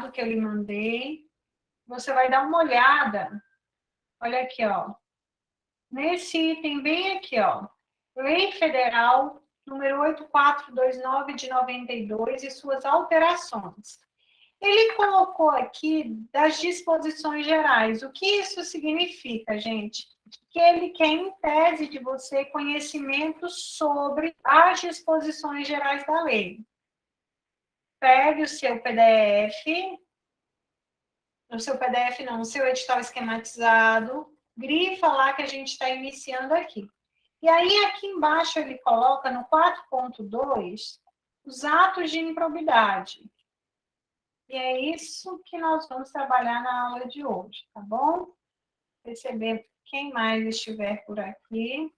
resultado que eu lhe mandei. Você vai dar uma olhada. Olha aqui, ó. Nesse item bem aqui, ó. Lei Federal número 8429 de 92 e suas alterações. Ele colocou aqui das disposições gerais. O que isso significa, gente? Que ele quer, em tese, de você conhecimento sobre as disposições gerais da lei. Pegue o seu PDF, no seu PDF não, no seu edital esquematizado, grifa lá que a gente está iniciando aqui. E aí, aqui embaixo, ele coloca no 4.2 os atos de improbidade. E é isso que nós vamos trabalhar na aula de hoje, tá bom? Perceber quem mais estiver por aqui.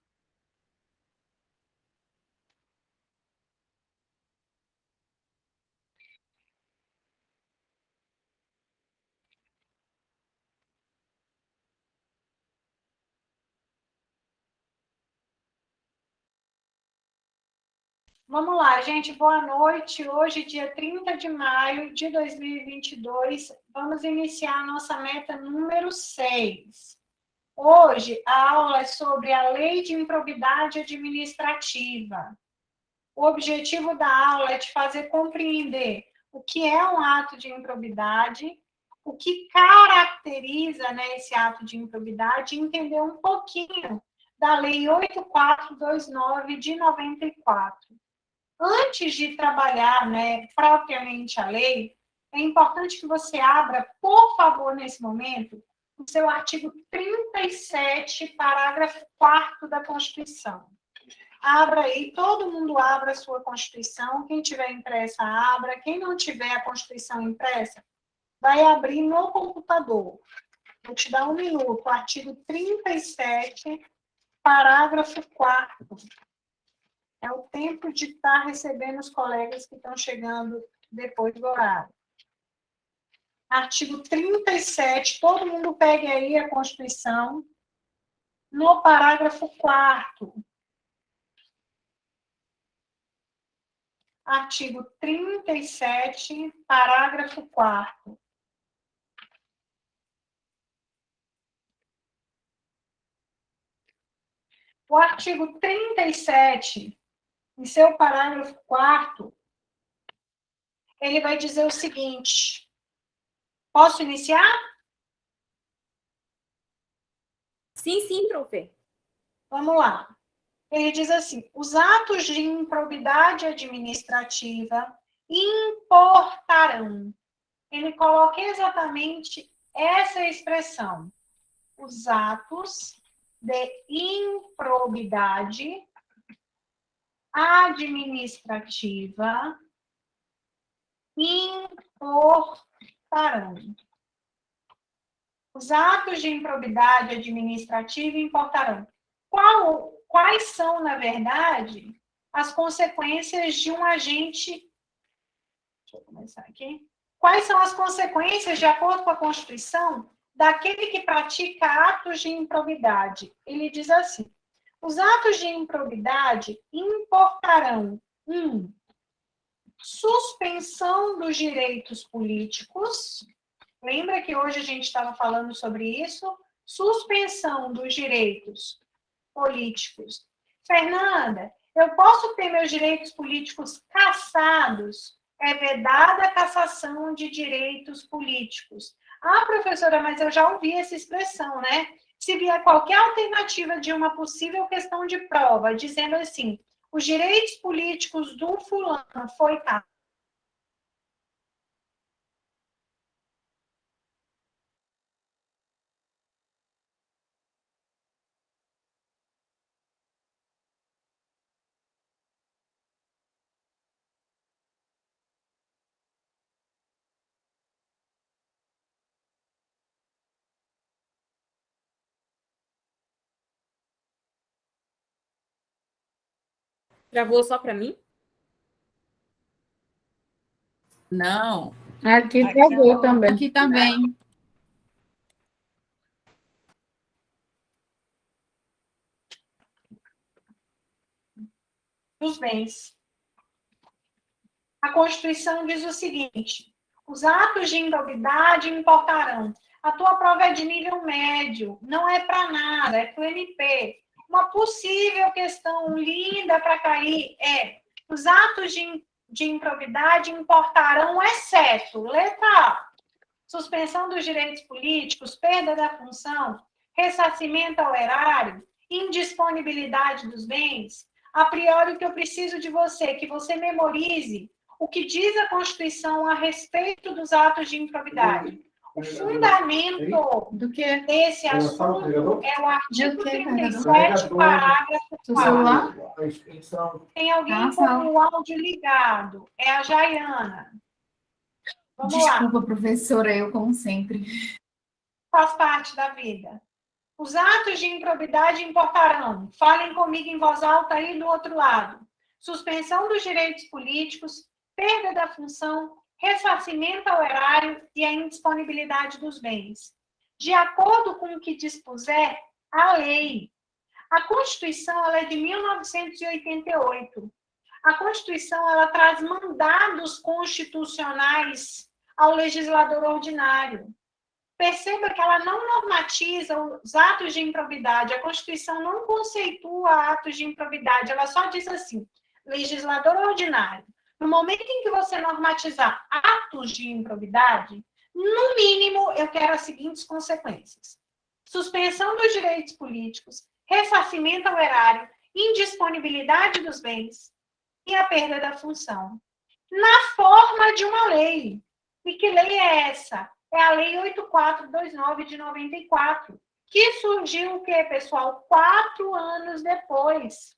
Vamos lá, gente, boa noite. Hoje, dia 30 de maio de 2022, vamos iniciar a nossa meta número 6. Hoje, a aula é sobre a Lei de Improbidade Administrativa. O objetivo da aula é te fazer compreender o que é um ato de improbidade, o que caracteriza, né, esse ato de improbidade, e entender um pouquinho da Lei 8429 de 94. Antes de trabalhar, né, propriamente a lei, é importante que você abra, por favor, nesse momento, o seu artigo 37, parágrafo 4º da Constituição. Abra aí, todo mundo abra a sua Constituição, quem tiver impressa, abra, quem não tiver a Constituição impressa, vai abrir no computador. Vou te dar um minuto, artigo 37, parágrafo 4º. É o tempo de estar recebendo os colegas que estão chegando depois do horário. Artigo 37, todo mundo pegue aí a Constituição, no parágrafo 4º. Artigo 37, parágrafo 4º. O artigo 37, em seu parágrafo 4º, ele vai dizer o seguinte. Posso iniciar? Sim, profe. Vamos lá. Ele diz assim, os atos de improbidade administrativa importarão. Ele coloca exatamente essa expressão. Os atos de improbidade administrativa importarão. Os atos de improbidade administrativa importarão. Quais são, na verdade, as consequências de um agente... Deixa eu começar aqui. Quais são as consequências, de acordo com a Constituição, daquele que pratica atos de improbidade? Ele diz assim, os atos de improbidade importarão, 1, suspensão dos direitos políticos. Lembra que hoje a gente estava falando sobre isso? Suspensão dos direitos políticos. Fernanda, eu posso ter meus direitos políticos cassados? É vedada a cassação de direitos políticos. Ah, professora, mas eu já ouvi essa expressão, né? Se vier qualquer alternativa de uma possível questão de prova, dizendo assim, os direitos políticos do fulano foi cassado. Travou só para mim? Não. Aqui travou também. Aqui também. Dos bens. A Constituição diz o seguinte, Os atos de improbidade importarão. A tua prova é de nível médio, não é para nada, é para o MP. Uma possível questão linda para cair é: os atos de improbidade importarão, exceto, letra A, suspensão dos direitos políticos, perda da função, ressarcimento ao erário, indisponibilidade dos bens. A priori, o que eu preciso de você é que você memorize o que diz a Constituição a respeito dos atos de improbidade. O fundamento Do que? desse assunto é o artigo 37, Do parágrafo 4. celular? Tem alguém Nossa. com o áudio ligado? É a Jaiana. Vamos lá. Desculpa, professora, eu como sempre. Faz parte da vida. Os atos de improbidade importarão. Falem comigo em voz alta aí do outro lado. Suspensão dos direitos políticos, perda da função, ressarcimento ao erário e a indisponibilidade dos bens. De acordo com o que dispuser a lei. A Constituição ela é de 1988. A Constituição ela traz mandados constitucionais ao legislador ordinário. Perceba que ela não normatiza os atos de improbidade. A Constituição não conceitua atos de improbidade. Ela só diz assim, legislador ordinário. No momento em que você normatizar atos de improbidade, no mínimo, eu quero as seguintes consequências. Suspensão dos direitos políticos, ressarcimento ao erário, indisponibilidade dos bens e a perda da função. Na forma de uma lei. E que lei é essa? É a Lei 8429 de 94, que surgiu o quê, pessoal? 4 anos depois,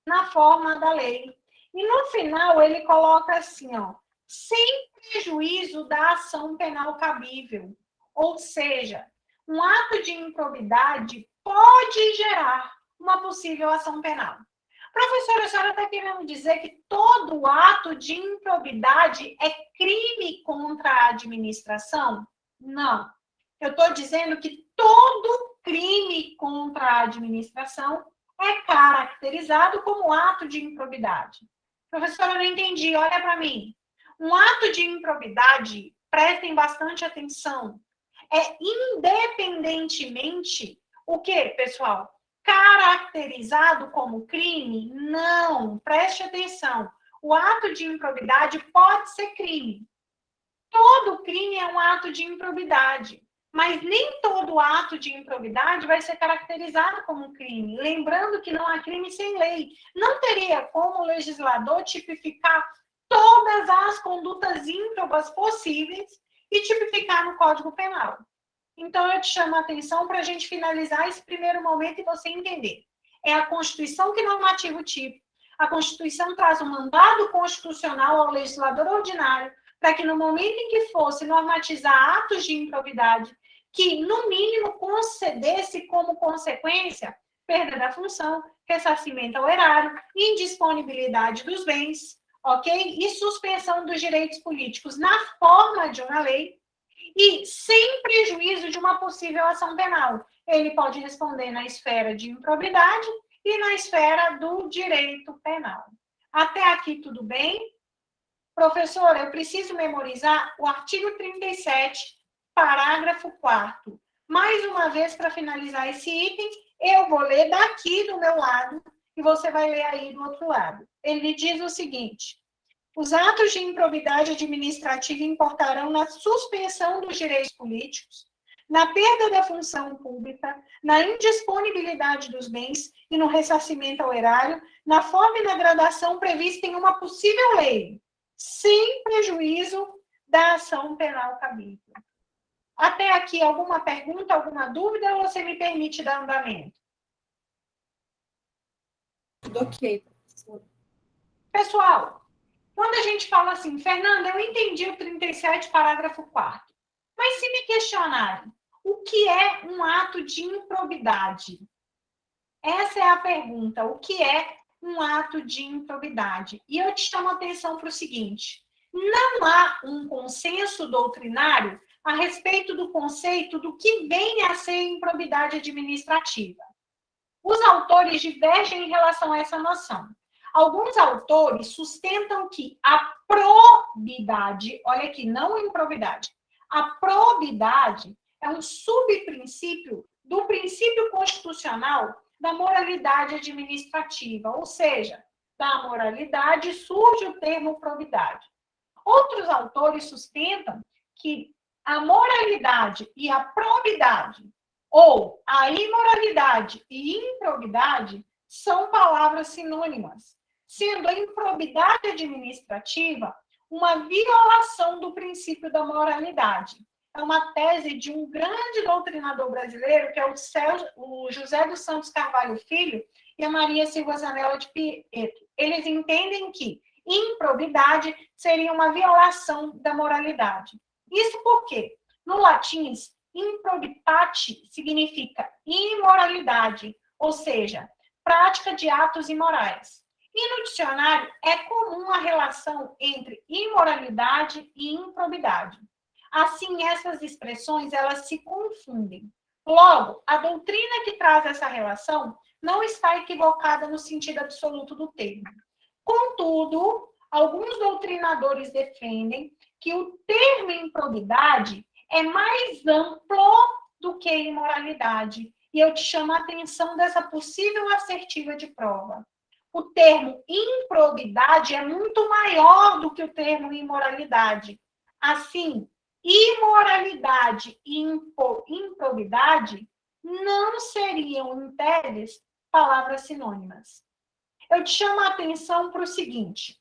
na forma da lei. E no final ele coloca assim, ó, sem prejuízo da ação penal cabível. Ou seja, um ato de improbidade pode gerar uma possível ação penal. Professora, a senhora está querendo dizer que todo ato de improbidade é crime contra a administração? Não. Eu estou dizendo que todo crime contra a administração é caracterizado como ato de improbidade. Professora, eu não entendi, olha para mim. Um ato de improbidade, prestem bastante atenção, é independentemente o quê, pessoal? Caracterizado como crime? Não, preste atenção. O ato de improbidade pode ser crime. Todo crime é um ato de improbidade, mas nem todo ato de improbidade vai ser caracterizado como crime. Lembrando que não há crime sem lei. Não teria como o legislador tipificar todas as condutas ímprobas possíveis e tipificar no Código Penal. Então, eu te chamo a atenção para a gente finalizar esse primeiro momento e você entender. É a Constituição que normativa o tipo. A Constituição traz um mandado constitucional ao legislador ordinário para que, no momento em que fosse normatizar atos de improbidade, que, no mínimo, concedesse como consequência perda da função, ressarcimento ao erário, indisponibilidade dos bens, ok? E suspensão dos direitos políticos na forma de uma lei, e sem prejuízo de uma possível ação penal. Ele pode responder na esfera de improbidade e na esfera do direito penal. Até aqui tudo bem? Professora, eu preciso memorizar o artigo 37, parágrafo 4º. Mais uma vez, para finalizar esse item, eu vou ler daqui do meu lado e você vai ler aí do outro lado. Ele diz o seguinte: os atos de improbidade administrativa importarão na suspensão dos direitos políticos, na perda da função pública, na indisponibilidade dos bens e no ressarcimento ao erário, na forma e na gradação prevista em uma possível lei, sem prejuízo da ação penal cabível. Até aqui, alguma pergunta, alguma dúvida, ou você me permite dar andamento? Tudo ok, professora. Pessoal, quando a gente fala assim, Fernanda, eu entendi o 37, parágrafo 4º, mas se me questionarem, o que é um ato de improbidade? Essa é a pergunta, o que é um ato de improbidade? E eu te chamo a atenção para o seguinte, não há um consenso doutrinário a respeito do conceito do que vem a ser improbidade administrativa. Os autores divergem em relação a essa noção. Alguns autores sustentam que a probidade, olha aqui, não improbidade. A probidade é um subprincípio do princípio constitucional da moralidade administrativa, ou seja, da moralidade surge o termo probidade. Outros autores sustentam que a moralidade e a probidade, ou a imoralidade e improbidade, são palavras sinônimas, sendo a improbidade administrativa uma violação do princípio da moralidade. É uma tese de um grande doutrinador brasileiro, que é o José dos Santos Carvalho Filho e a Maria Silva Zanella de Pietro. Eles entendem que improbidade seria uma violação da moralidade. Isso porque, no latim, improbitate significa imoralidade, ou seja, prática de atos imorais. E no dicionário é comum a relação entre imoralidade e improbidade. Assim, essas expressões, elas se confundem. Logo, a doutrina que traz essa relação não está equivocada no sentido absoluto do termo. Contudo, alguns doutrinadores defendem que o termo improbidade é mais amplo do que imoralidade. E eu te chamo a atenção dessa possível assertiva de prova. O termo improbidade é muito maior do que o termo imoralidade. Assim, imoralidade e improbidade não seriam, em tese, palavras sinônimas. Eu te chamo a atenção para o seguinte.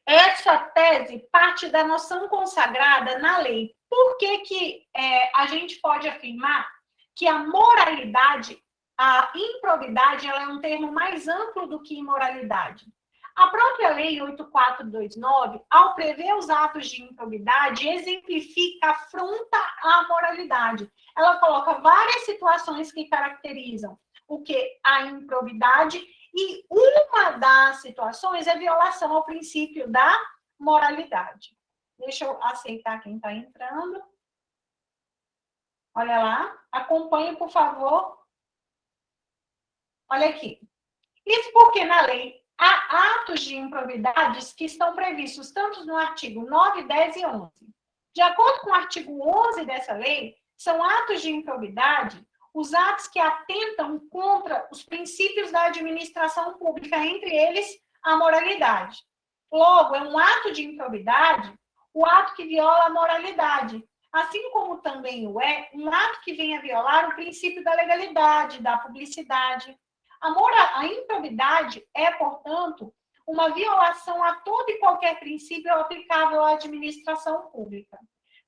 Essa tese parte da noção consagrada na lei. Por que a gente pode afirmar que a moralidade, a improbidade, ela é um termo mais amplo do que imoralidade? A própria Lei 8429, ao prever os atos de improbidade, exemplifica a afronta à moralidade. Ela coloca várias situações que caracterizam o que? A improbidade, e uma das situações é violação ao princípio da moralidade. Deixa eu aceitar quem está entrando. Olha lá, acompanhe, por favor. Olha aqui. Isso porque na lei há atos de improbidades que estão previstos tanto no artigo 9, 10 e 11. De acordo com o artigo 11 dessa lei, são atos de improbidade os atos que atentam contra os princípios da administração pública, entre eles a moralidade. Logo, é um ato de improbidade o ato que viola a moralidade, assim como também o é um ato que venha violar o princípio da legalidade, da publicidade. A improbidade é, portanto, uma violação a todo e qualquer princípio aplicável à administração pública.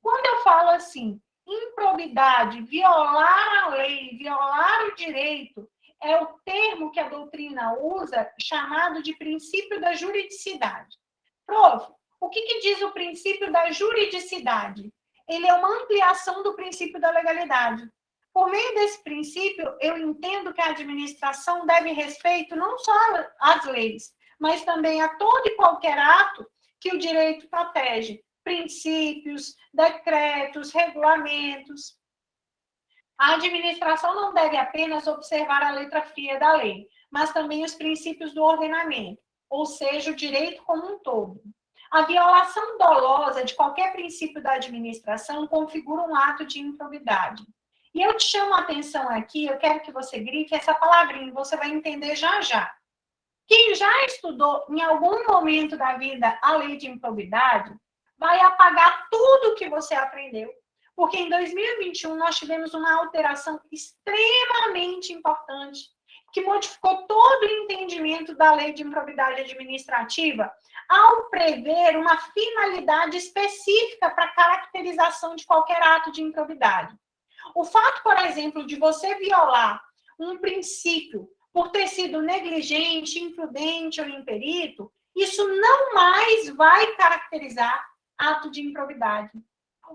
Quando eu falo assim, improbidade, violar a lei, violar o direito, é o termo que a doutrina usa, chamado de princípio da juridicidade. Prof, o que diz o princípio da juridicidade? Ele é uma ampliação do princípio da legalidade. Por meio desse princípio, eu entendo que a administração deve respeito não só às leis, mas também a todo e qualquer ato que o direito protege. Princípios, decretos, regulamentos. A administração não deve apenas observar a letra fria da lei, mas também os princípios do ordenamento, ou seja, o direito como um todo. A violação dolosa de qualquer princípio da administração configura um ato de improbidade. E eu te chamo a atenção aqui, eu quero que você grife essa palavrinha, você vai entender já já. Quem já estudou em algum momento da vida a lei de improbidade, vai apagar tudo que você aprendeu. Porque em 2021 nós tivemos uma alteração extremamente importante, que modificou todo o entendimento da lei de improbidade administrativa, ao prever uma finalidade específica para a caracterização de qualquer ato de improbidade. O fato, por exemplo, de você violar um princípio por ter sido negligente, imprudente ou imperito, isso não mais vai caracterizar ato de improbidade.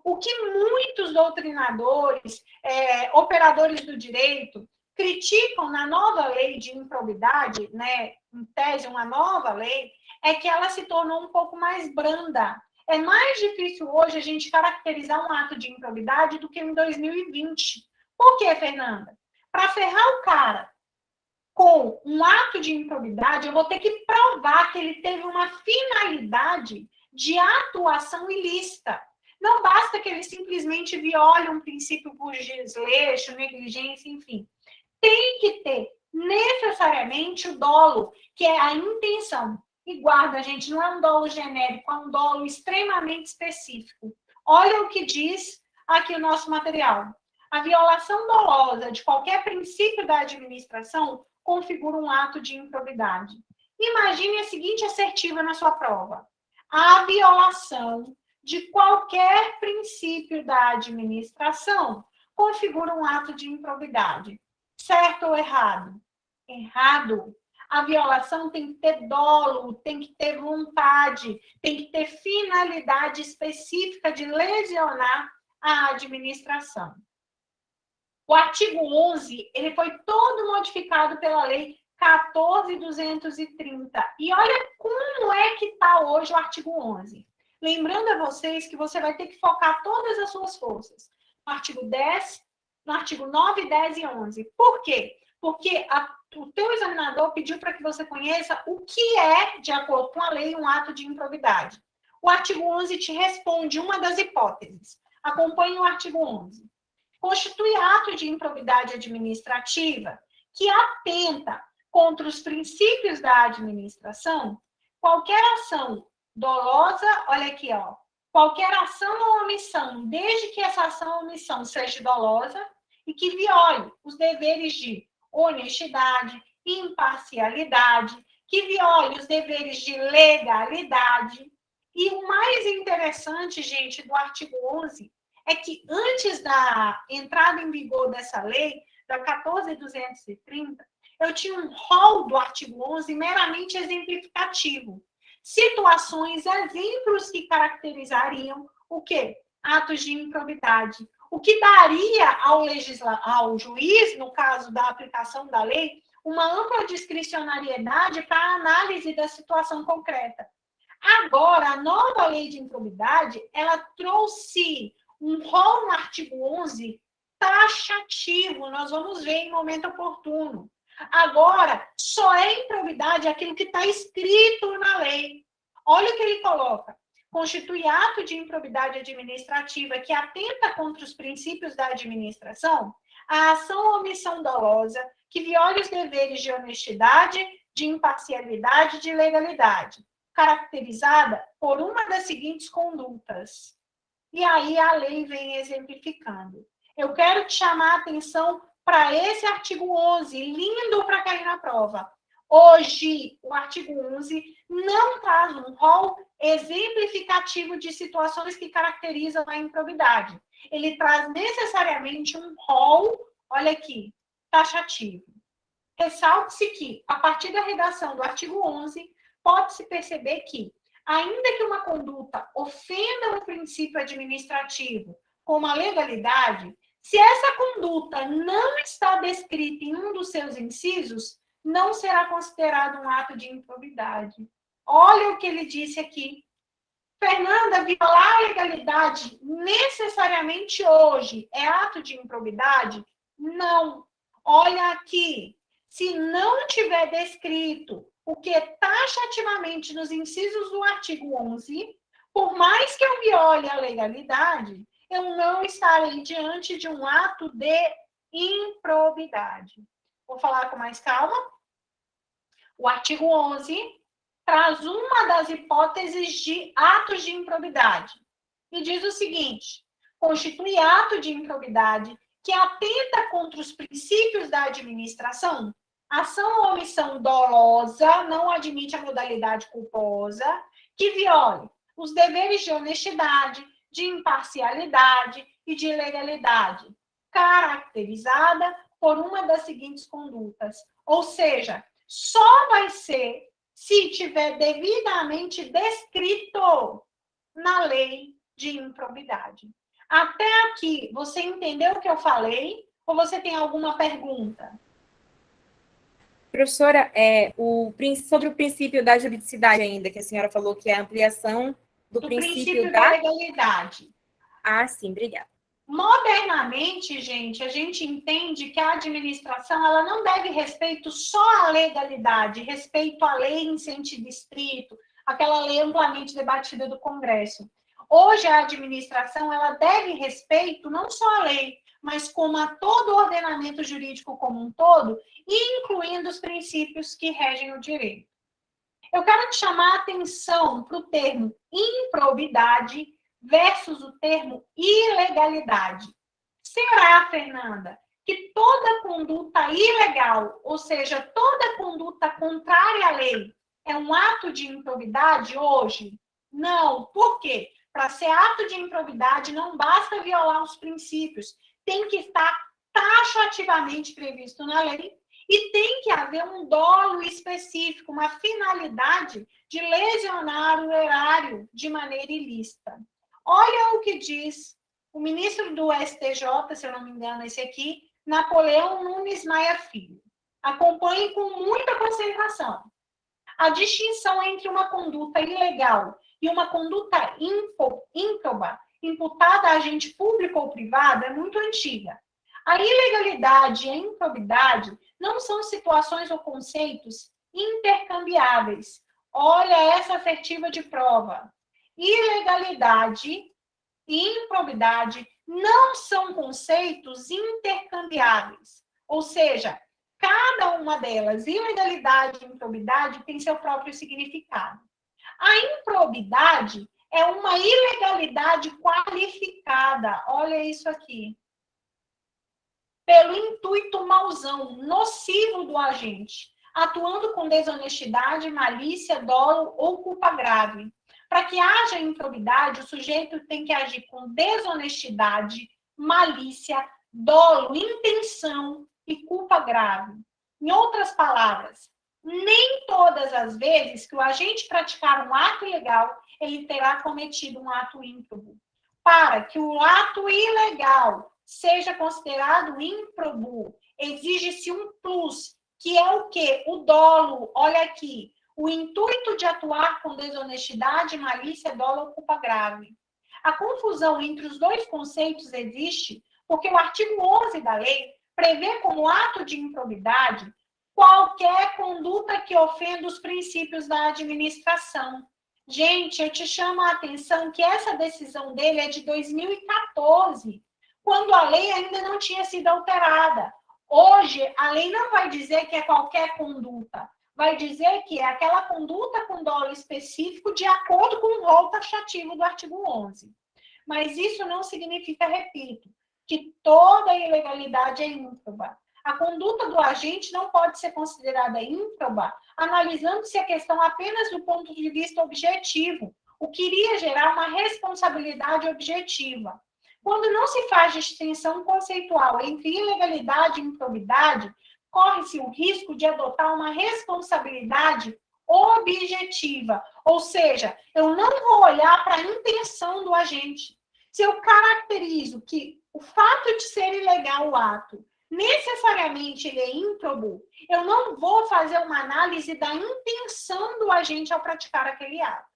O que muitos doutrinadores, operadores do direito, criticam na nova lei de improbidade, né, em tese uma nova lei, é que ela se tornou um pouco mais branda. É mais difícil hoje a gente caracterizar um ato de improbidade do que em 2020. Por quê, Fernanda? Para ferrar o cara, com um ato de improbidade, eu vou ter que provar que ele teve uma finalidade de atuação ilícita. Não basta que ele simplesmente viole um princípio por desleixo, negligência, enfim. Tem que ter necessariamente o dolo, que é a intenção. E guarda, gente, não é um dolo genérico, é um dolo extremamente específico. Olha o que diz aqui o nosso material. A violação dolosa de qualquer princípio da administração configura um ato de improbidade. Imagine a seguinte assertiva na sua prova. A violação de qualquer princípio da administração configura um ato de improbidade. Certo ou errado? Errado. A violação tem que ter dolo, tem que ter vontade, tem que ter finalidade específica de lesionar a administração. O artigo 11, ele foi todo modificado pela lei 14.230. E olha como é que está hoje o artigo 11. Lembrando a vocês que você vai ter que focar todas as suas forças no artigo 10, no artigo 9, 10 e 11. Por quê? Porque o teu examinador pediu para que você conheça o que é, de acordo com a lei, um ato de improbidade. O artigo 11 te responde uma das hipóteses. Acompanhe o artigo 11. Constitui ato de improbidade administrativa que atenta contra os princípios da administração qualquer ação dolosa, olha aqui, ó, qualquer ação ou omissão, desde que essa ação ou omissão seja dolosa e que viole os deveres de honestidade, imparcialidade, que viole os deveres de legalidade. E o mais interessante, gente, do artigo 11 é que antes da entrada em vigor dessa lei, da 14.230, eu tinha um rol do artigo 11 meramente exemplificativo. Situações, exemplos que caracterizariam o quê? Atos de improbidade. O que daria ao juiz, no caso da aplicação da lei, uma ampla discricionariedade para a análise da situação concreta. Agora, a nova lei de improbidade, ela trouxe um rol no artigo 11 taxativo, nós vamos ver em momento oportuno. Agora, só é improbidade aquilo que está escrito na lei. Olha o que ele coloca. Constitui ato de improbidade administrativa que atenta contra os princípios da administração a ação ou omissão dolosa que viole os deveres de honestidade, de imparcialidade e de legalidade, caracterizada por uma das seguintes condutas. E aí a lei vem exemplificando. Eu quero te chamar a atenção para esse artigo 11, lindo para cair na prova. Hoje, o artigo 11 não traz um rol exemplificativo de situações que caracterizam a improbidade. Ele traz necessariamente um rol, olha aqui, taxativo. Ressalte-se que, a partir da redação do artigo 11, pode-se perceber que, ainda que uma conduta ofenda um princípio administrativo como a legalidade, se essa conduta não está descrita em um dos seus incisos, não será considerado um ato de improbidade. Olha o que ele disse aqui. Fernanda, violar a legalidade necessariamente hoje é ato de improbidade? Não. Olha aqui. Se não tiver descrito o que taxativamente nos incisos do artigo 11, por mais que eu viole a legalidade, eu não estarei diante de um ato de improbidade. Vou falar com mais calma. O artigo 11 traz uma das hipóteses de atos de improbidade. E diz o seguinte: constitui ato de improbidade que atenta contra os princípios da administração, ação ou omissão dolosa, não admite a modalidade culposa, que viole os deveres de honestidade, de imparcialidade e de legalidade, caracterizada por uma das seguintes condutas. Ou seja, só vai ser se tiver devidamente descrito na lei de improbidade. Até aqui, você entendeu o que eu falei? Ou você tem alguma pergunta? Professora, sobre o princípio da juridicidade ainda, que a senhora falou que é a ampliação do princípio da legalidade. Ah, sim, obrigada. Modernamente, gente, a gente entende que a administração ela não deve respeito só à legalidade, respeito à lei em sentido estrito, aquela lei amplamente debatida do Congresso. Hoje, a administração ela deve respeito não só à lei, mas como a todo o ordenamento jurídico como um todo, incluindo os princípios que regem o direito. Eu quero te chamar a atenção para o termo improbidade versus o termo ilegalidade. Será, Fernanda, que toda conduta ilegal, ou seja, toda conduta contrária à lei, é um ato de improbidade hoje? Não. Por quê? Para ser ato de improbidade, não basta violar os princípios, tem que estar taxativamente previsto na lei e tem que haver um dolo específico, uma finalidade de lesionar o erário de maneira ilícita. Olha o que diz o ministro do STJ, se eu não me engano, esse aqui, Napoleão Nunes Maia Filho. Acompanhe com muita concentração. A distinção entre uma conduta ilegal e uma conduta ímproba, imputada a agente público ou privado, é muito antiga. A ilegalidade e a improbidade não são situações ou conceitos intercambiáveis. Olha essa assertiva de prova. Ilegalidade e improbidade não são conceitos intercambiáveis. Ou seja, cada uma delas, ilegalidade e improbidade, tem seu próprio significado. A improbidade é uma ilegalidade qualificada. Olha isso aqui. Pelo intuito mauzão, nocivo do agente, atuando com desonestidade, malícia, dolo ou culpa grave. Para que haja improbidade, o sujeito tem que agir com desonestidade, malícia, dolo, intenção e culpa grave. Em outras palavras, nem todas as vezes que o agente praticar um ato ilegal, ele terá cometido um ato ímprobo. Para que o ato ilegal seja considerado ímprobo, exige-se um plus, que é o quê? O dolo, olha aqui, o intuito de atuar com desonestidade, malícia, dolo ou culpa grave. A confusão entre os dois conceitos existe porque o artigo 11 da lei prevê como ato de improbidade qualquer conduta que ofenda os princípios da administração. Gente, eu te chamo a atenção que essa decisão dele é de 2014, quando a lei ainda não tinha sido alterada. Hoje, a lei não vai dizer que é qualquer conduta, vai dizer que é aquela conduta com dolo específico de acordo com o rol taxativo do artigo 11. Mas isso não significa, repito, que toda ilegalidade é ímproba. A conduta do agente não pode ser considerada ímproba, analisando-se a questão apenas do ponto de vista objetivo, o que iria gerar uma responsabilidade objetiva. Quando não se faz distinção conceitual entre ilegalidade e improbidade, corre-se o risco de adotar uma responsabilidade objetiva, ou seja, eu não vou olhar para a intenção do agente. Se eu caracterizo que o fato de ser ilegal o ato, necessariamente ele é ímprobo, eu não vou fazer uma análise da intenção do agente ao praticar aquele ato.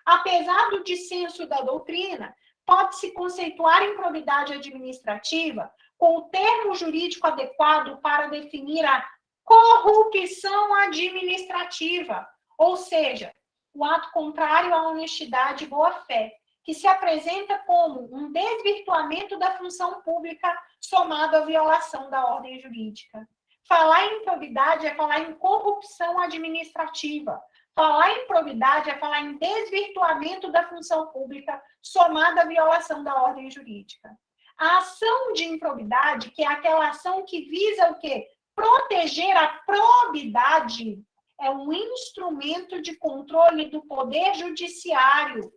Apesar do dissenso da doutrina, pode-se conceituar improbidade administrativa com o termo jurídico adequado para definir a corrupção administrativa, ou seja, o ato contrário à honestidade e boa-fé, que se apresenta como um desvirtuamento da função pública somado à violação da ordem jurídica. Falar em improbidade é falar em corrupção administrativa. Falar em improbidade é falar em desvirtuamento da função pública somada à violação da ordem jurídica. A ação de improbidade, que é aquela ação que visa o quê? Proteger a probidade, é um instrumento de controle do poder judiciário,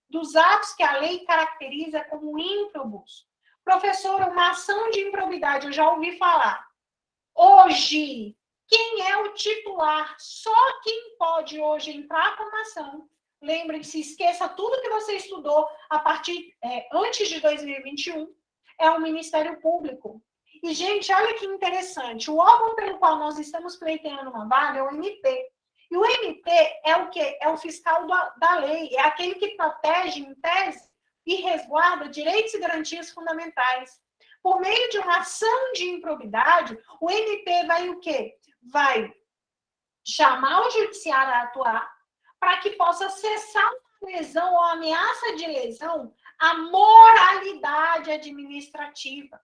dos atos que a lei caracteriza como ímprobos. Professora, uma ação de improbidade, eu já ouvi falar. Hoje, quem é o titular? Só quem pode hoje entrar com uma ação. Lembrem-se, esqueça tudo que você estudou a partir antes de 2021, é o Ministério Público. E, gente, olha que interessante, o órgão pelo qual nós estamos pleiteando uma vaga é o MP. E o MP é o quê? É o fiscal da lei, é aquele que protege, em tese, e resguarda direitos e garantias fundamentais. Por meio de uma ação de improbidade, o MP vai o quê? Vai chamar o judiciário a atuar para que possa cessar uma lesão ou ameaça de lesão à moralidade administrativa.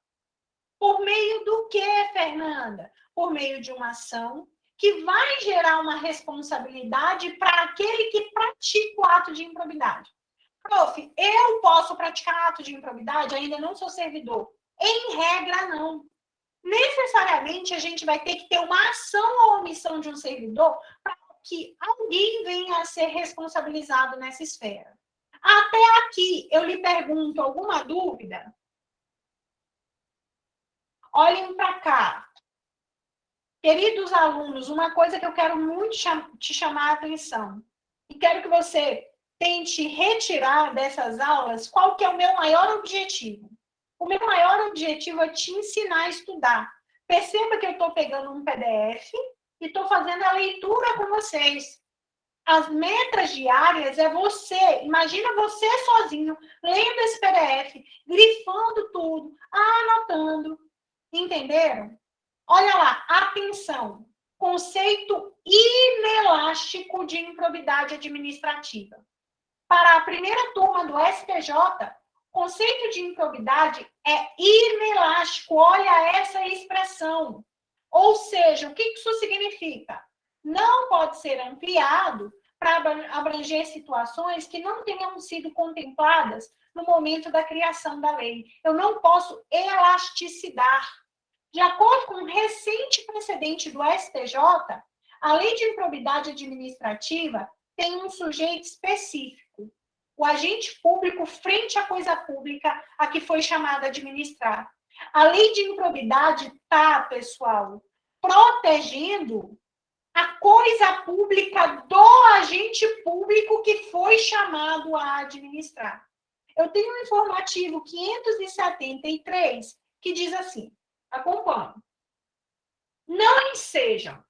Por meio do quê, Fernanda? Por meio de uma ação que vai gerar uma responsabilidade para aquele que pratica o ato de improbidade. Prof, eu posso praticar ato de improbidade? Ainda não sou servidor. Em regra, não. Necessariamente, a gente vai ter que ter uma ação ou omissão de um servidor para que alguém venha a ser responsabilizado nessa esfera. Até aqui, eu lhe pergunto, alguma dúvida? Olhem para cá. Queridos alunos, uma coisa que eu quero muito te chamar a atenção, e quero que você tente retirar dessas aulas qual que é o meu maior objetivo. O meu maior objetivo é te ensinar a estudar. Perceba que eu estou pegando um PDF e estou fazendo a leitura com vocês. As metas diárias é você, imagina você sozinho, lendo esse PDF, grifando tudo, anotando. Entenderam? Olha lá, atenção. Conceito inelástico de improbidade administrativa. Para a primeira turma do STJ, conceito de improbidade é inelástico. Olha essa expressão. Ou seja, o que isso significa? Não pode ser ampliado para abranger situações que não tenham sido contempladas no momento da criação da lei. Eu não posso elasticidar. De acordo com um recente precedente do STJ, a lei de improbidade administrativa tem um sujeito específico, o agente público frente à coisa pública a que foi chamado a administrar. A lei de improbidade está, pessoal, protegendo a coisa pública do agente público que foi chamado a administrar. Eu tenho um informativo 573 que diz assim, acompanhe. Não ensejam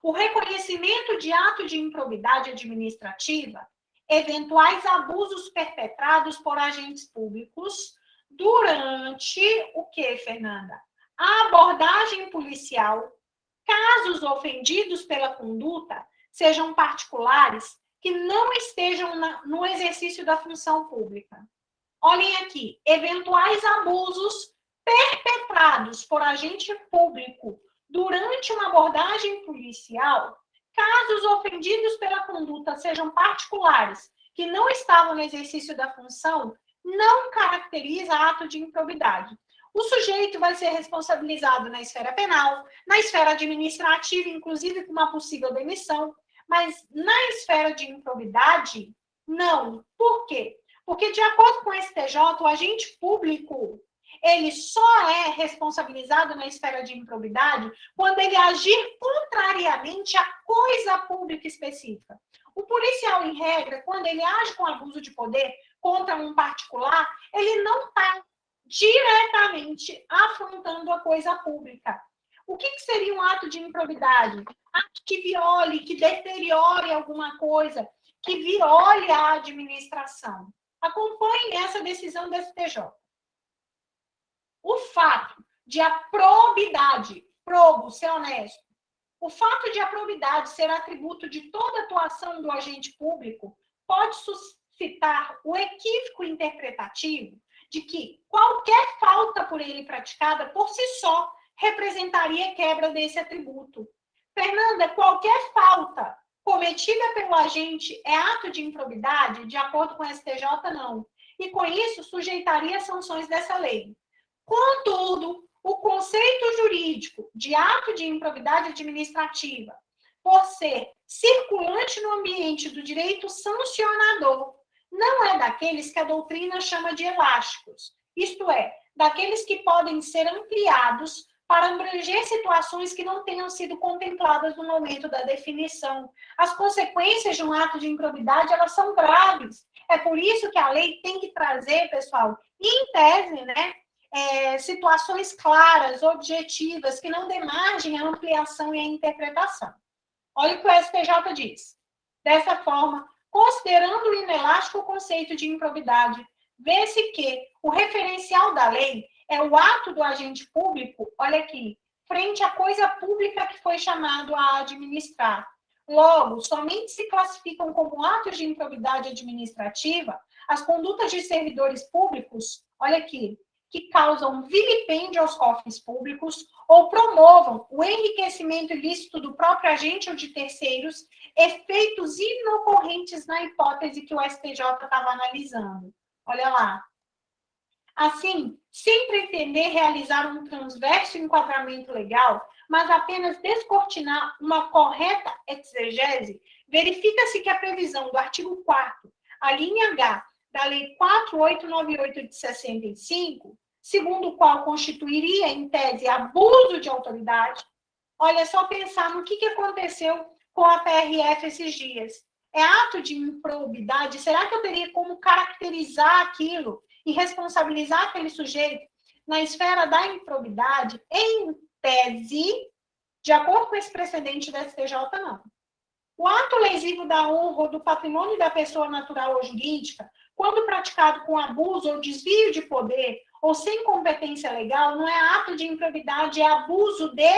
o reconhecimento de ato de improbidade administrativa eventuais abusos perpetrados por agentes públicos durante o quê, Fernanda? A abordagem policial, casos ofendidos pela conduta sejam particulares que não estejam no exercício da função pública. Olhem aqui, eventuais abusos perpetrados por agente público durante uma abordagem policial, casos ofendidos pela conduta sejam particulares, que não estavam no exercício da função, não caracteriza ato de improbidade. O sujeito vai ser responsabilizado na esfera penal, na esfera administrativa, inclusive com uma possível demissão, mas na esfera de improbidade, não. Por quê? Porque, de acordo com o STJ, o agente público, ele só é responsabilizado na esfera de improbidade quando ele agir contrariamente a coisa pública específica. O policial, em regra, quando ele age com abuso de poder contra um particular, ele não está diretamente afrontando a coisa pública. O que seria um ato de improbidade? Ato que viole, que deteriore alguma coisa, que viole a administração. Acompanhe essa decisão do STJ. O fato de a probidade, probo, ser honesto, o fato de a probidade ser atributo de toda atuação do agente público pode suscitar o equívoco interpretativo de que qualquer falta por ele praticada, por si só, representaria quebra desse atributo. Fernanda, qualquer falta cometida pelo agente é ato de improbidade? De acordo com o STJ, não. E com isso, sujeitaria sanções dessa lei. Contudo, o conceito jurídico de ato de improbidade administrativa, por ser circulante no ambiente do direito sancionador, não é daqueles que a doutrina chama de elásticos, isto é, daqueles que podem ser ampliados para abranger situações que não tenham sido contempladas no momento da definição. As consequências de um ato de improbidade, elas são graves. É por isso que a lei tem que trazer, pessoal, em tese, né, situações claras, objetivas, que não dê margem à ampliação e à interpretação. Olha o que o STJ diz. Dessa forma, Considerando o inelástico conceito de improbidade, vê-se que o referencial da lei é o ato do agente público, olha aqui, frente à coisa pública que foi chamado a administrar. Logo, somente se classificam como atos de improbidade administrativa as condutas de servidores públicos, olha aqui, que causam vilipêndio aos cofres públicos ou promovam o enriquecimento ilícito do próprio agente ou de terceiros, efeitos inocorrentes na hipótese que o STJ estava analisando. Olha lá. Assim, sem pretender realizar um transverso enquadramento legal, mas apenas descortinar uma correta exegese, verifica-se que a previsão do artigo 4º, a linha H, da Lei 4898 de 65, segundo o qual constituiria, em tese, abuso de autoridade. Olha, só pensar no que aconteceu com a PRF esses dias. É ato de improbidade? Será que eu teria como caracterizar aquilo e responsabilizar aquele sujeito na esfera da improbidade? Em tese, de acordo com esse precedente da STJ, não. O ato lesivo da honra ou do patrimônio da pessoa natural ou jurídica, quando praticado com abuso ou desvio de poder ou sem competência legal, não é ato de improbidade, é abuso de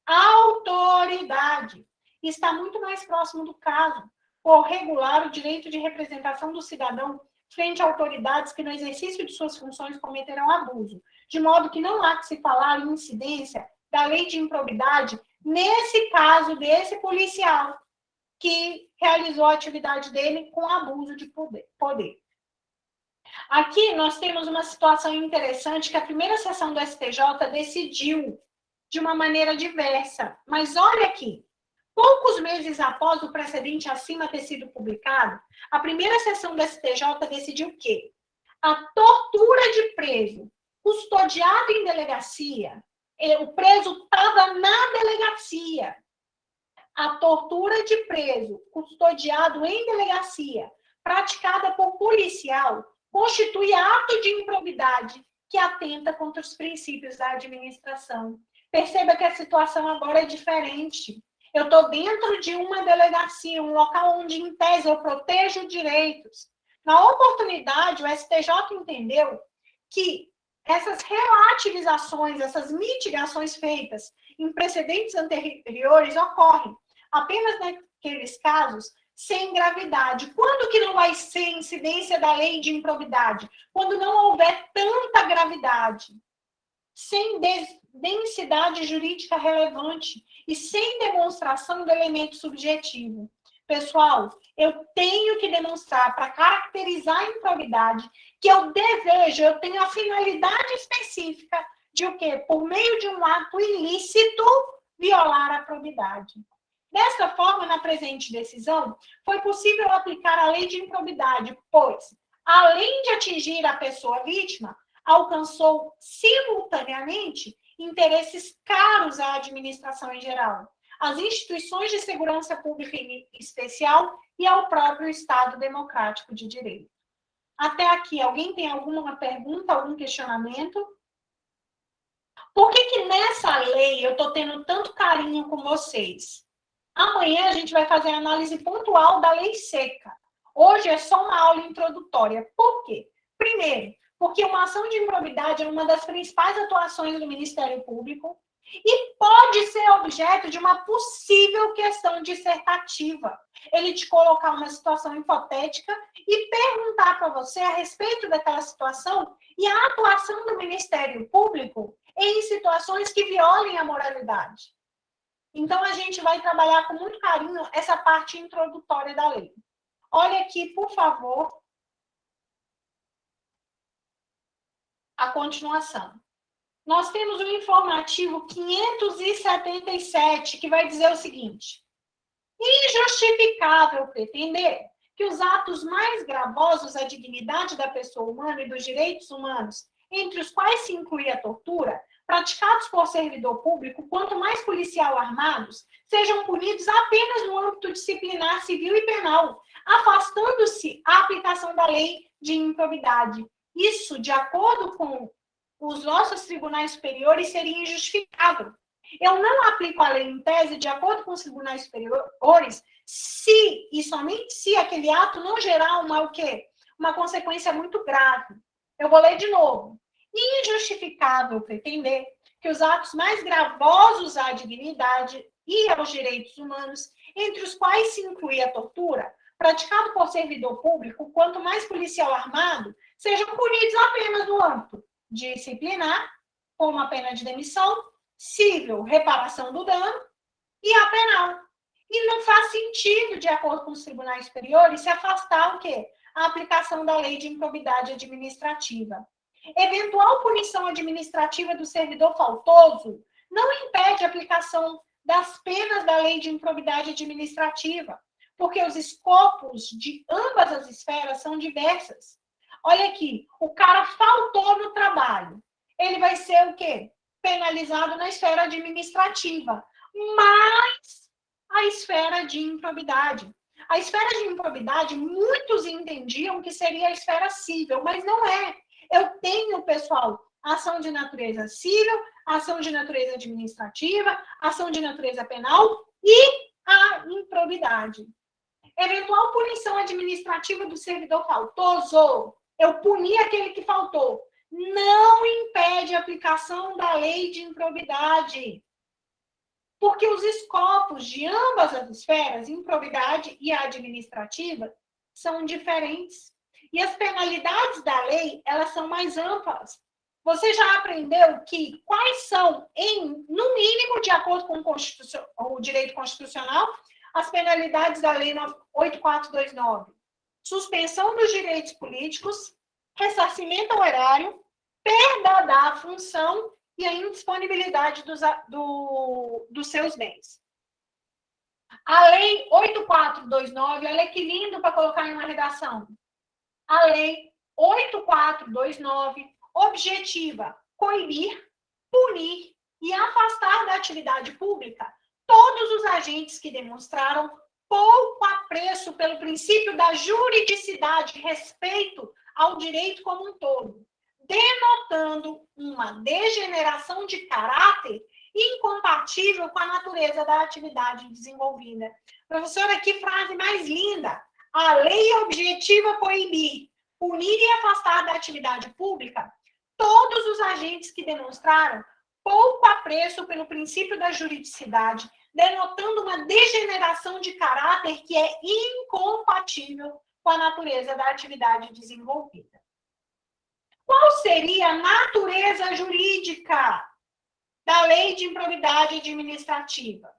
autoridade. E está muito mais próximo do caso, por regular o direito de representação do cidadão frente a autoridades que, no exercício de suas funções, cometerão abuso, de modo que não há que se falar em incidência da lei de improbidade nesse caso desse policial que realizou a atividade dele com abuso de poder. Aqui nós temos uma situação interessante que a primeira sessão do STJ decidiu de uma maneira diversa. Mas olha aqui, poucos meses após o precedente acima ter sido publicado, a primeira sessão do STJ decidiu que a tortura de preso custodiado em delegacia, o preso estava na delegacia, a tortura de preso custodiado em delegacia, praticada por policial, constitui ato de improbidade que atenta contra os princípios da administração. Perceba que a situação agora é diferente. Eu estou dentro de uma delegacia, um local onde, em tese, eu protejo direitos. Na oportunidade, o STJ entendeu que essas relativizações, essas mitigações feitas em precedentes anteriores ocorrem apenas naqueles casos sem gravidade. Quando que não vai ser incidência da lei de improbidade? Quando não houver tanta gravidade, sem densidade jurídica relevante e sem demonstração do elemento subjetivo. Pessoal, eu tenho que demonstrar, para caracterizar a improbidade, que eu desejo, eu tenho a finalidade específica de o quê? Por meio de um ato ilícito, violar a probidade. Desta forma, na presente decisão, foi possível aplicar a lei de improbidade, pois, além de atingir a pessoa vítima, alcançou simultaneamente interesses caros à administração em geral, às instituições de segurança pública em especial e ao próprio Estado democrático de direito. Até aqui, alguém tem alguma pergunta, algum questionamento? Por que nessa lei eu estou tendo tanto carinho com vocês? Amanhã a gente vai fazer a análise pontual da lei seca. Hoje é só uma aula introdutória. Por quê? Primeiro, porque uma ação de improbidade é uma das principais atuações do Ministério Público e pode ser objeto de uma possível questão dissertativa. Ele te colocar uma situação hipotética e perguntar para você a respeito daquela situação e a atuação do Ministério Público em situações que violem a moralidade. Então, a gente vai trabalhar com muito carinho essa parte introdutória da lei. Olha aqui, por favor, a continuação. Nós temos o informativo 577, que vai dizer o seguinte: injustificável pretender que os atos mais gravosos à dignidade da pessoa humana e dos direitos humanos, entre os quais se inclui a tortura, praticados por servidor público, quanto mais policial armados, sejam punidos apenas no âmbito disciplinar civil e penal, afastando-se a aplicação da lei de improbidade. Isso, de acordo com os nossos tribunais superiores, seria injustificável. Eu não aplico a lei em tese, de acordo com os tribunais superiores, se e somente se aquele ato não gerar o quê? Uma consequência muito grave. Eu vou ler de novo. Injustificável pretender que os atos mais gravosos à dignidade e aos direitos humanos, entre os quais se inclui a tortura, praticado por servidor público, quanto mais policial armado, sejam punidos apenas no âmbito disciplinar, como a pena de demissão, civil, reparação do dano, e a penal. E não faz sentido, de acordo com os tribunais superiores, se afastar o quê? A aplicação da lei de improbidade administrativa. Eventual punição administrativa do servidor faltoso não impede a aplicação das penas da lei de improbidade administrativa, porque os escopos de ambas as esferas são diversas. Olha aqui, o cara faltou no trabalho. Ele vai ser o quê? Penalizado na esfera administrativa, mas a esfera de improbidade. A esfera de improbidade, muitos entendiam que seria a esfera civil, mas não é. Eu tenho, pessoal, ação de natureza civil, ação de natureza administrativa, ação de natureza penal e a improbidade. Eventual punição administrativa do servidor faltoso. Eu puni aquele que faltou. Não impede a aplicação da lei de improbidade. Porque os escopos de ambas as esferas, improbidade e administrativa, são diferentes. E as penalidades da lei, elas são mais amplas. Você já aprendeu que quais são, no mínimo, de acordo com o direito constitucional, as penalidades da lei 8429? Suspensão dos direitos políticos, ressarcimento ao erário, perda da função e a indisponibilidade dos seus bens. A lei 8429, olha que lindo para colocar em uma redação. A lei 8429 objetiva coibir, punir e afastar da atividade pública todos os agentes que demonstraram pouco apreço pelo princípio da juridicidade, respeito ao direito como um todo, denotando uma degeneração de caráter incompatível com a natureza da atividade desenvolvida. Professora, que frase mais linda! A lei objetiva coibir, punir e afastar da atividade pública todos os agentes que demonstraram pouco apreço pelo princípio da juridicidade, denotando uma degeneração de caráter que é incompatível com a natureza da atividade desenvolvida. Qual seria a natureza jurídica da lei de improbidade administrativa?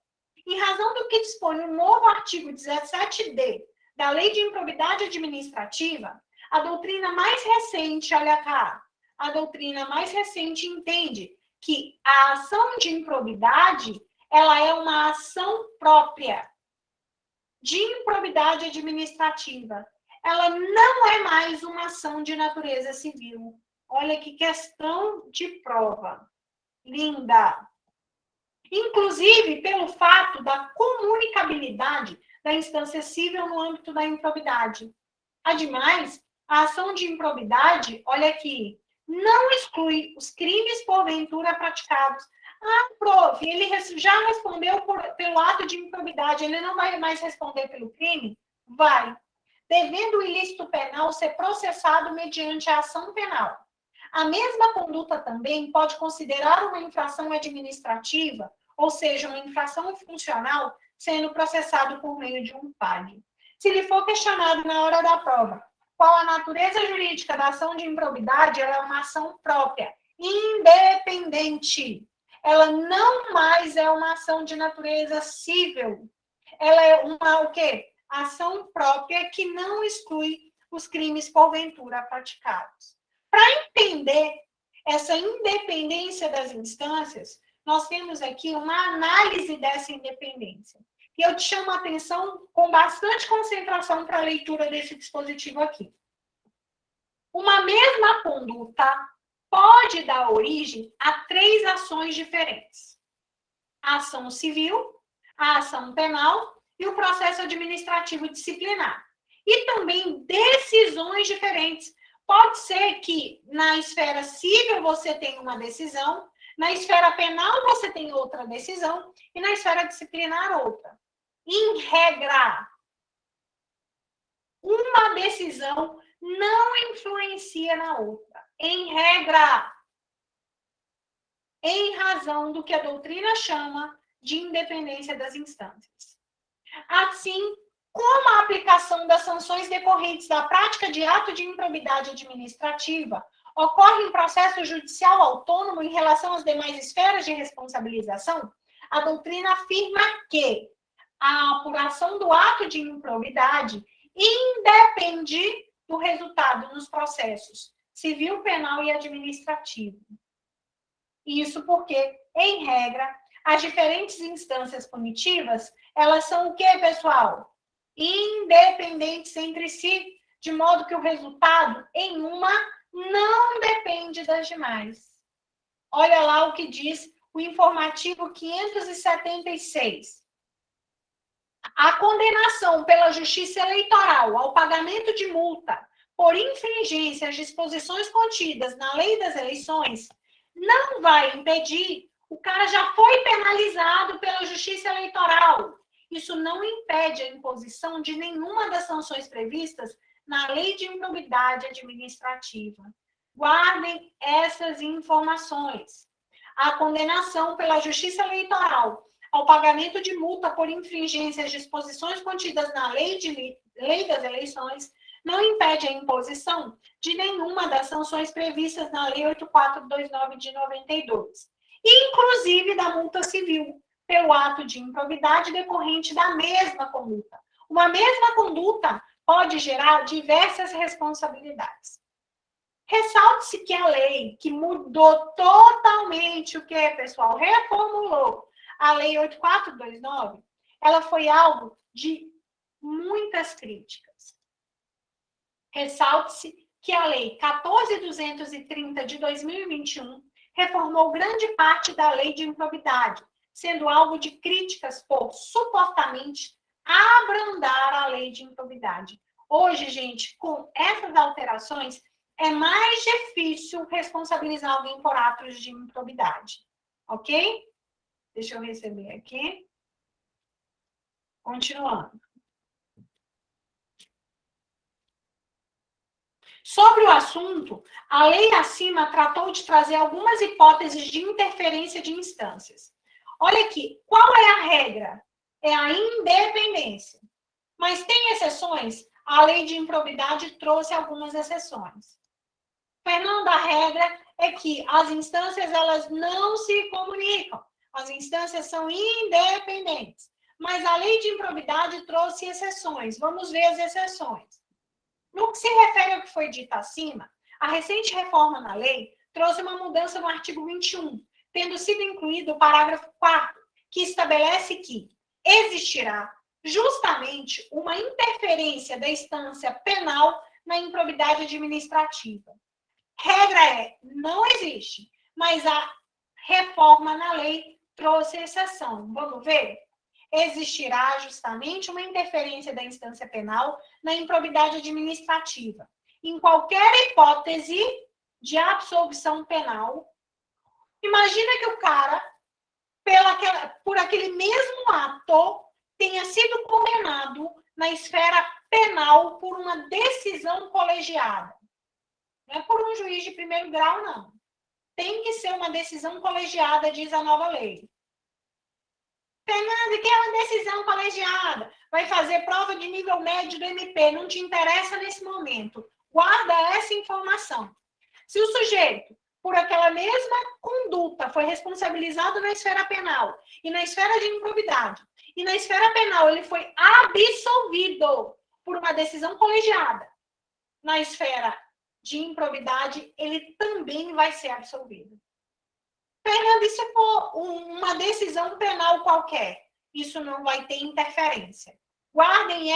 Em razão do que dispõe o novo artigo 17D da lei de improbidade administrativa, a doutrina mais recente, olha cá, a doutrina mais recente entende que a ação de improbidade, ela é uma ação própria de improbidade administrativa. Ela não é mais uma ação de natureza civil. Olha que questão de prova. Linda. Inclusive, pelo fato da comunicabilidade da instância civil no âmbito da improbidade. Ademais, a ação de improbidade, olha aqui, não exclui os crimes porventura praticados. Ah, prof, ele já respondeu pelo ato de improbidade, ele não vai mais responder pelo crime? Vai. Devendo o ilícito penal ser processado mediante a ação penal. A mesma conduta também pode considerar uma infração administrativa, ou seja, uma infração funcional, sendo processado por meio de um PAD. Se lhe for questionado na hora da prova qual a natureza jurídica da ação de improbidade, ela é uma ação própria, independente. Ela não mais é uma ação de natureza civil. Ela é uma, o quê? Ação própria que não exclui os crimes porventura praticados. Para entender essa independência das instâncias, nós temos aqui uma análise dessa independência. E eu te chamo a atenção com bastante concentração para a leitura desse dispositivo aqui. Uma mesma conduta pode dar origem a 3 ações diferentes: a ação civil, a ação penal e o processo administrativo disciplinar. E também decisões diferentes. Pode ser que na esfera civil você tenha uma decisão, na esfera penal você tem outra decisão e na esfera disciplinar outra. Em regra, uma decisão não influencia na outra. Em regra, em razão do que a doutrina chama de independência das instâncias. Assim, como a aplicação das sanções decorrentes da prática de ato de improbidade administrativa ocorre em processo judicial autônomo em relação às demais esferas de responsabilização, a doutrina afirma que a apuração do ato de improbidade independe do resultado nos processos civil, penal e administrativo. Isso porque, em regra, as diferentes instâncias punitivas, elas são o quê, pessoal? Independentes entre si, de modo que o resultado em uma não depende das demais. Olha lá o que diz o informativo 576. A condenação pela Justiça Eleitoral ao pagamento de multa por infringência às disposições contidas na Lei das Eleições não vai impedir, o cara já foi penalizado pela Justiça Eleitoral. Isso não impede a imposição de nenhuma das sanções previstas na Lei de Improbidade Administrativa. Guardem essas informações. A condenação pela Justiça Eleitoral ao pagamento de multa por infringência às disposições contidas na Lei das Eleições não impede a imposição de nenhuma das sanções previstas na Lei 8429 de 92, inclusive da multa civil, pelo ato de improbidade decorrente da mesma conduta. Uma mesma conduta pode gerar diversas responsabilidades. Ressalte-se que a lei que mudou totalmente o que, pessoal? Reformulou a Lei 8429, ela foi alvo de muitas críticas. Ressalte-se que a Lei 14.230 de 2021 reformou grande parte da Lei de Improbidade, sendo alvo de críticas por supostamente abrandar a Lei de Improbidade. Hoje, gente, com essas alterações, é mais difícil responsabilizar alguém por atos de improbidade. Ok? Deixa eu receber aqui. Continuando. Sobre o assunto, a lei acima tratou de trazer algumas hipóteses de interferência de instâncias. Olha aqui, qual é a regra? É a independência. Mas tem exceções? A lei de improbidade trouxe algumas exceções. Fernanda, a regra é que as instâncias elas não se comunicam. As instâncias são independentes. Mas a lei de improbidade trouxe exceções. Vamos ver as exceções. No que se refere ao que foi dito acima, a recente reforma na lei trouxe uma mudança no artigo 21, tendo sido incluído o parágrafo 4º, que estabelece que existirá justamente uma interferência da instância penal na improbidade administrativa. Regra é, não existe, mas a reforma na lei trouxe exceção. Vamos ver? Existirá justamente uma interferência da instância penal na improbidade administrativa. Em qualquer hipótese de absolvição penal, imagina que o cara, por aquele mesmo ato, tenha sido condenado na esfera penal por uma decisão colegiada. Não é por um juiz de primeiro grau, não. Tem que ser uma decisão colegiada, diz a nova lei. Fernanda, que é uma decisão colegiada? Vai fazer prova de nível médio do MP, não te interessa nesse momento. Guarda essa informação. Se o sujeito, por aquela mesma conduta, foi responsabilizado na esfera penal e na esfera de improbidade, e na esfera penal ele foi absolvido por uma decisão colegiada, na esfera de improbidade, ele também vai ser absolvido. Fernanda, e se for uma decisão penal qualquer? Isso não vai ter interferência. Guardem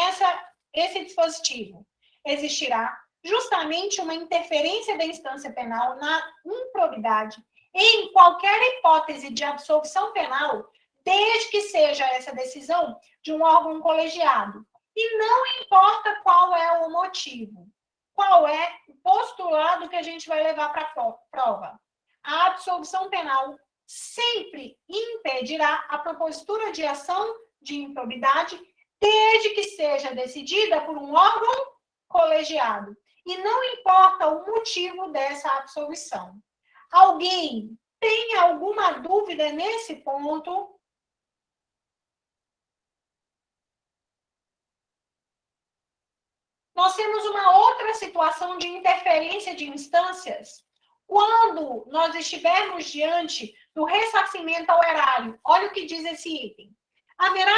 esse dispositivo. Existirá justamente uma interferência da instância penal na improbidade em qualquer hipótese de absolvição penal, desde que seja essa decisão de um órgão colegiado. E não importa qual é o motivo, qual é o postulado que a gente vai levar para a prova. A absolvição penal sempre impedirá a propositura de ação de improbidade, desde que seja decidida por um órgão colegiado. E não importa o motivo dessa absolvição. Alguém tem alguma dúvida nesse ponto? Nós temos uma outra situação de interferência de instâncias. Quando nós estivermos diante do ressarcimento ao erário, olha o que diz esse item. Haverá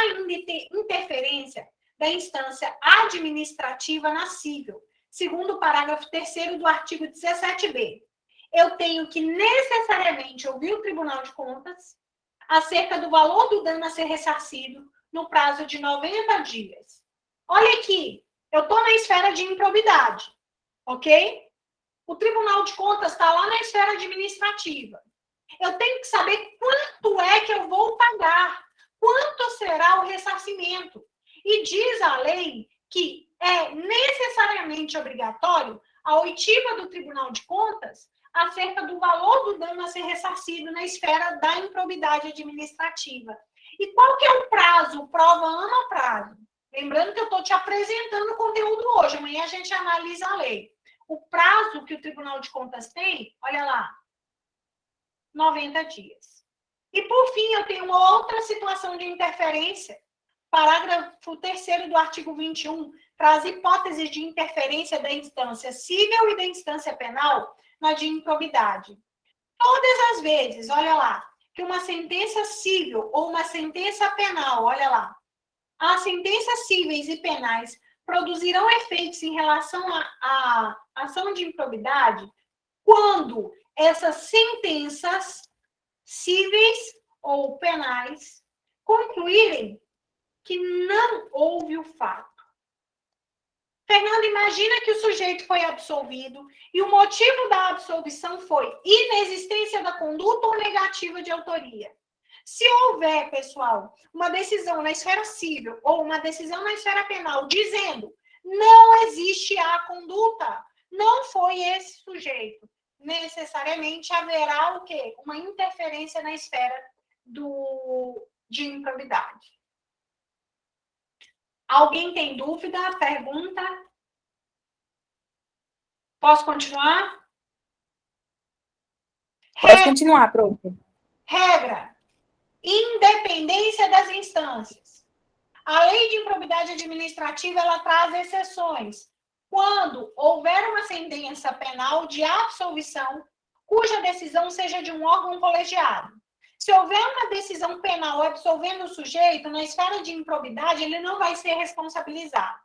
interferência da instância administrativa na cível, segundo o parágrafo 3º do artigo 17b. Eu tenho que necessariamente ouvir o Tribunal de Contas acerca do valor do dano a ser ressarcido no prazo de 90 dias. Olha aqui, eu estou na esfera de improbidade, ok? O Tribunal de Contas está lá na esfera administrativa. Eu tenho que saber quanto é que eu vou pagar, quanto será o ressarcimento. E diz a lei que é necessariamente obrigatório a oitiva do Tribunal de Contas acerca do valor do dano a ser ressarcido na esfera da improbidade administrativa. E qual que é o prazo? Prova ama prazo. Lembrando que eu estou te apresentando o conteúdo hoje, amanhã a gente analisa a lei. O prazo que o Tribunal de Contas tem, olha lá, 90 dias. E, por fim, eu tenho uma outra situação de interferência. Parágrafo 3º do artigo 21 traz hipóteses de interferência da instância civil e da instância penal na de improbidade. Todas as vezes, olha lá, que uma sentença civil ou uma sentença penal, olha lá, as sentenças cíveis e penais produzirão efeitos em relação à ação de improbidade quando essas sentenças cíveis ou penais concluírem que não houve o fato. Fernando, imagina que o sujeito foi absolvido e o motivo da absolvição foi inexistência da conduta ou negativa de autoria. Se houver, pessoal, uma decisão na esfera civil ou uma decisão na esfera penal dizendo não existe a conduta, não foi esse sujeito, necessariamente haverá o quê? Uma interferência na esfera de improbidade. Alguém tem dúvida? Pergunta? Posso continuar? Pode continuar, prof. Regra. Independência das instâncias. A lei de improbidade administrativa, ela traz exceções. Quando houver uma sentença penal de absolvição, cuja decisão seja de um órgão colegiado. Se houver uma decisão penal absolvendo o sujeito, na esfera de improbidade, ele não vai ser responsabilizado.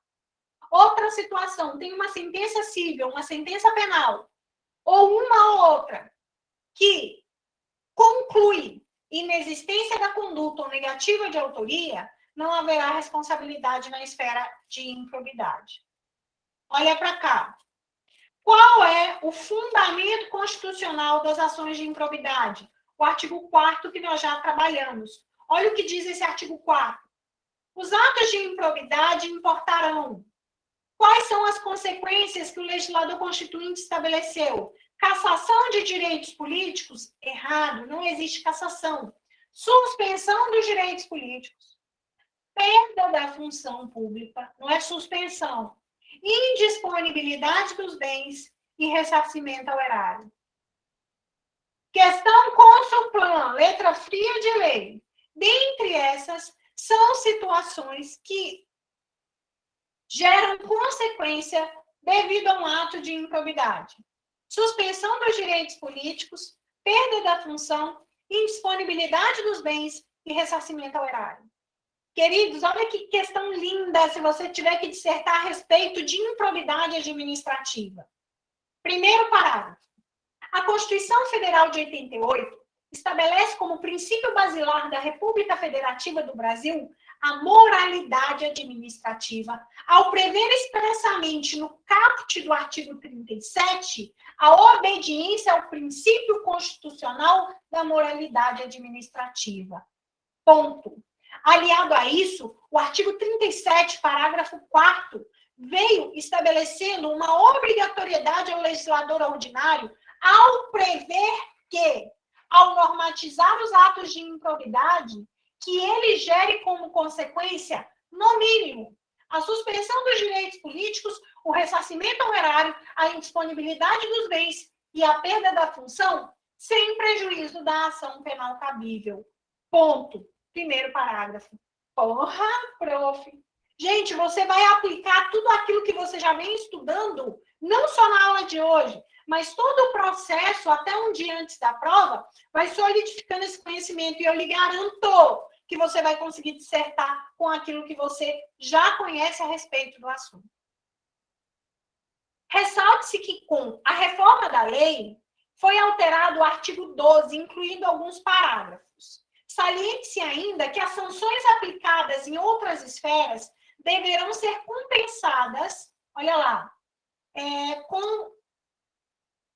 Outra situação, tem uma sentença civil, uma sentença penal, ou uma outra, que conclui inexistência da conduta ou negativa de autoria, não haverá responsabilidade na esfera de improbidade. Olha para cá. Qual é o fundamento constitucional das ações de improbidade? O artigo 4º que nós já trabalhamos. Olha o que diz esse artigo 4º. Os atos de improbidade importarão. Quais são as consequências que o legislador constituinte estabeleceu? Cassação de direitos políticos? Errado, não existe cassação. Suspensão dos direitos políticos. Perda da função pública, não é suspensão. Indisponibilidade dos bens e ressarcimento ao erário. Questão Consulplan, letra fria de lei. Dentre essas, são situações que geram consequência devido a um ato de improbidade. Suspensão dos direitos políticos, perda da função, indisponibilidade dos bens e ressarcimento ao erário. Queridos, olha que questão linda se você tiver que dissertar a respeito de improbidade administrativa. Primeiro parágrafo. A Constituição Federal de 88 estabelece como princípio basilar da República Federativa do Brasil a moralidade administrativa, ao prever expressamente no caput do artigo 37 a obediência ao princípio constitucional da moralidade administrativa. Ponto. Aliado a isso, o artigo 37, parágrafo 4º, veio estabelecendo uma obrigatoriedade ao legislador ordinário ao prever que, ao normatizar os atos de improbidade, que ele gere como consequência, no mínimo, a suspensão dos direitos políticos, o ressarcimento ao erário, a indisponibilidade dos bens e a perda da função, sem prejuízo da ação penal cabível. Ponto. Primeiro parágrafo. Porra, prof. Gente, você vai aplicar tudo aquilo que você já vem estudando, não só na aula de hoje, mas todo o processo, até um dia antes da prova, vai solidificando esse conhecimento. E eu lhe garanto que você vai conseguir dissertar com aquilo que você já conhece a respeito do assunto. Ressalte-se que, com a reforma da lei, foi alterado o artigo 12, incluindo alguns parágrafos. Saliente-se ainda que as sanções aplicadas em outras esferas deverão ser compensadas, olha lá,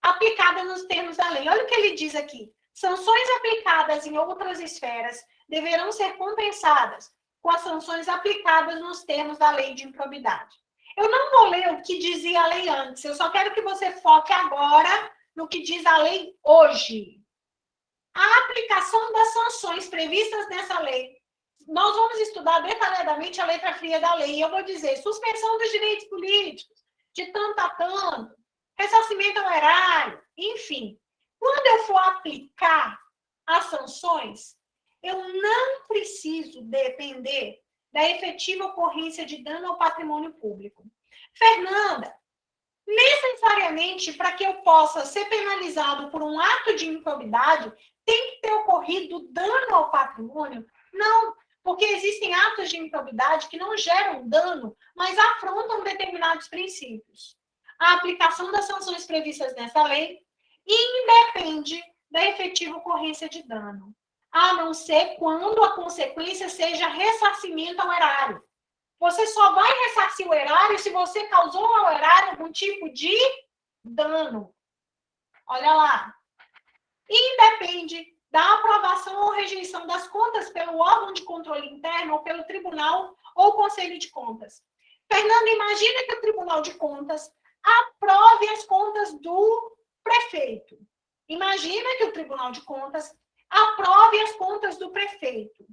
aplicadas nos termos da lei. Olha o que ele diz aqui. Sanções aplicadas em outras esferas deverão ser compensadas com as sanções aplicadas nos termos da lei de improbidade. Eu não vou ler o que dizia a lei antes, eu só quero que você foque agora no que diz a lei hoje. A aplicação das sanções previstas nessa lei. Nós vamos estudar detalhadamente a letra fria da lei. Eu vou dizer suspensão dos direitos políticos, de tanto a tanto, ressarcimento ao erário, enfim. Quando eu for aplicar as sanções, eu não preciso depender da efetiva ocorrência de dano ao patrimônio público. Fernanda, necessariamente, para que eu possa ser penalizado por um ato de improbidade, tem que ter ocorrido dano ao patrimônio? Não, porque existem atos de improbidade que não geram dano, mas afrontam determinados princípios. A aplicação das sanções previstas nessa lei independe da efetiva ocorrência de dano, a não ser quando a consequência seja ressarcimento ao erário. Você só vai ressarcir o erário se você causou ao erário algum tipo de dano. Olha lá. Independe da aprovação ou rejeição das contas pelo órgão de controle interno ou pelo tribunal ou conselho de contas. Fernanda, imagina que o Tribunal de Contas aprove as contas do prefeito. Imagina que o Tribunal de Contas aprove as contas do prefeito.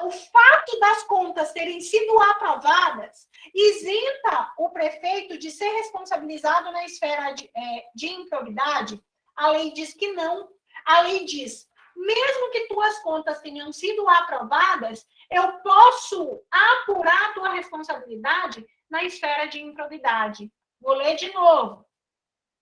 O fato das contas terem sido aprovadas isenta o prefeito de ser responsabilizado na esfera de improbidade? A lei diz que não. A lei diz, mesmo que tuas contas tenham sido aprovadas, eu posso apurar tua responsabilidade na esfera de improbidade. Vou ler de novo.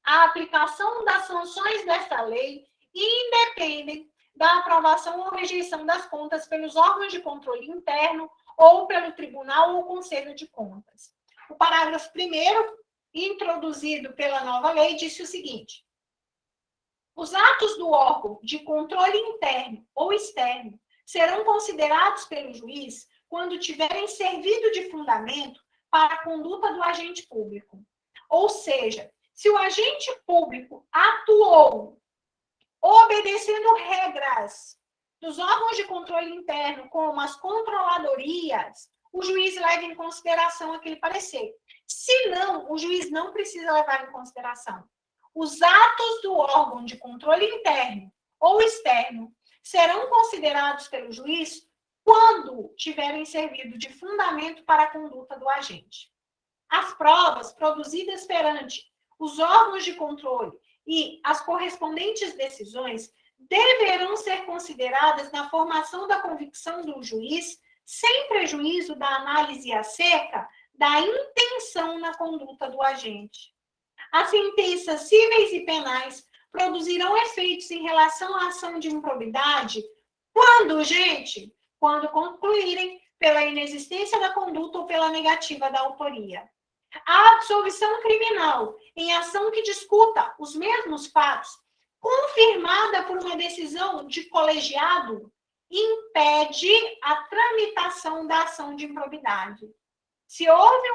A aplicação das sanções desta lei independem da aprovação ou rejeição das contas pelos órgãos de controle interno ou pelo tribunal ou conselho de contas. O parágrafo 1º, introduzido pela nova lei, disse o seguinte: os atos do órgão de controle interno ou externo serão considerados pelo juiz quando tiverem servido de fundamento para a conduta do agente público. Ou seja, se o agente público atuou obedecendo regras dos órgãos de controle interno, como as controladorias, o juiz leva em consideração aquele parecer. Se não, o juiz não precisa levar em consideração. Os atos do órgão de controle interno ou externo serão considerados pelo juiz quando tiverem servido de fundamento para a conduta do agente. As provas produzidas perante os órgãos de controle e as correspondentes decisões deverão ser consideradas na formação da convicção do juiz, sem prejuízo da análise acerca da intenção na conduta do agente. As sentenças cíveis e penais produzirão efeitos em relação à ação de improbidade quando, gente? Quando concluírem pela inexistência da conduta ou pela negativa da autoria. A absolvição criminal em ação que discuta os mesmos fatos, confirmada por uma decisão de colegiado, impede a tramitação da ação de improbidade. Se houve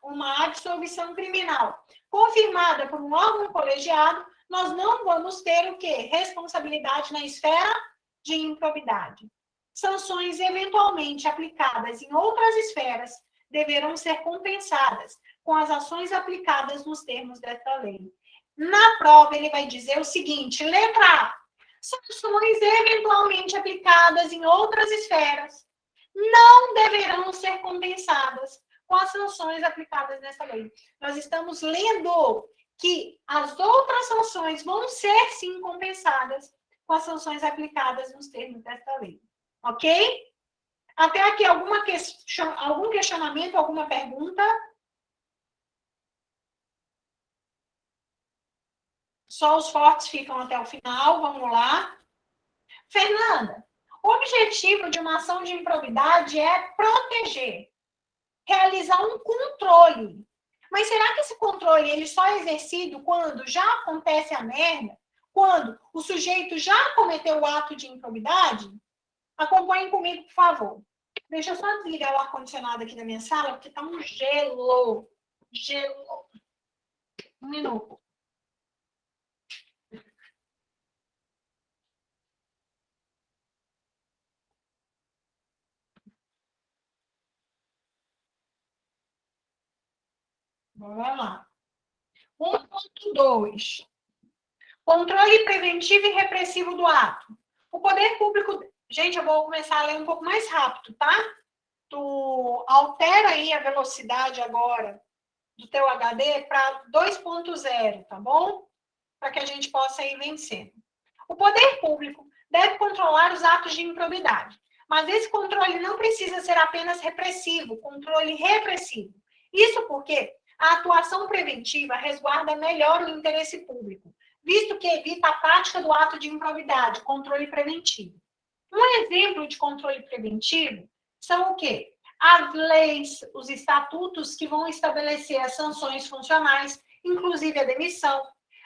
uma absolvição criminal confirmada por um órgão colegiado, nós não vamos ter o quê? Responsabilidade na esfera de improbidade. Sanções eventualmente aplicadas em outras esferas deverão ser compensadas com as ações aplicadas nos termos desta lei. Na prova, ele vai dizer o seguinte, letra A, Sanções eventualmente aplicadas em outras esferas não deverão ser compensadas com as sanções aplicadas nessa lei. Nós estamos lendo que as outras sanções vão ser, sim, compensadas com as sanções aplicadas nos termos dessa lei. Ok? Até aqui, algum questionamento, alguma pergunta? Só os fortes ficam até o final, vamos lá. Fernanda, o objetivo de uma ação de improbidade é proteger, realizar um controle. Mas será que esse controle ele só é exercido quando já acontece a merda? Quando o sujeito já cometeu o ato de improbidade? Acompanhem comigo, por favor. Deixa eu só desligar o ar-condicionado aqui da minha sala, porque tá um gelo. Gelo. Um minuto. Bora lá. 1.2. Controle preventivo e repressivo do ato. O poder público... Gente, eu vou começar a ler um pouco mais rápido, tá? Tu altera aí a velocidade agora do teu HD para 2.0, tá bom? Para que a gente possa ir vencendo. O poder público deve controlar os atos de improbidade, mas esse controle não precisa ser apenas repressivo, controle repressivo. Isso porque a atuação preventiva resguarda melhor o interesse público, visto que evita a prática do ato de improbidade, controle preventivo. Um exemplo de controle preventivo são o quê? As leis, os estatutos que vão estabelecer as sanções funcionais, inclusive a demissão.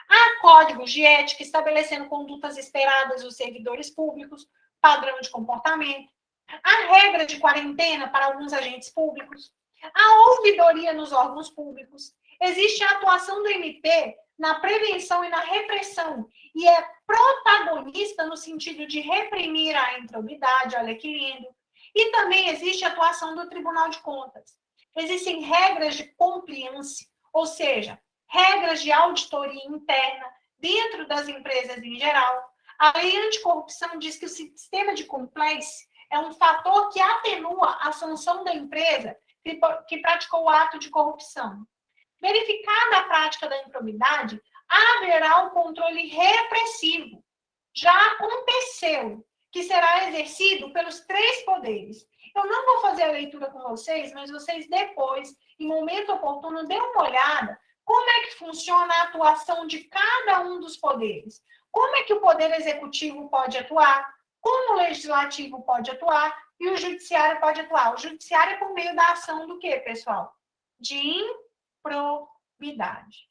Há códigos de ética estabelecendo condutas esperadas dos servidores públicos, padrão de comportamento. Há regra de quarentena para alguns agentes públicos. Há ouvidoria nos órgãos públicos. Existe a atuação do MP na prevenção e na repressão, e é protagonista no sentido de reprimir a improbidade, olha que lindo. E também existe a atuação do Tribunal de Contas. Existem regras de compliance, ou seja, regras de auditoria interna dentro das empresas em geral. A lei anticorrupção diz que o sistema de compliance é um fator que atenua a sanção da empresa que praticou o ato de corrupção. Verificada a prática da improbidade, haverá o controle repressivo. Já aconteceu, que será exercido pelos 3 poderes. Eu não vou fazer a leitura com vocês, mas vocês depois, em momento oportuno, dêem uma olhada como é que funciona a atuação de cada um dos poderes. Como é que o poder executivo pode atuar, como o legislativo pode atuar e o judiciário pode atuar. O judiciário é por meio da ação do quê, pessoal? De improbidade.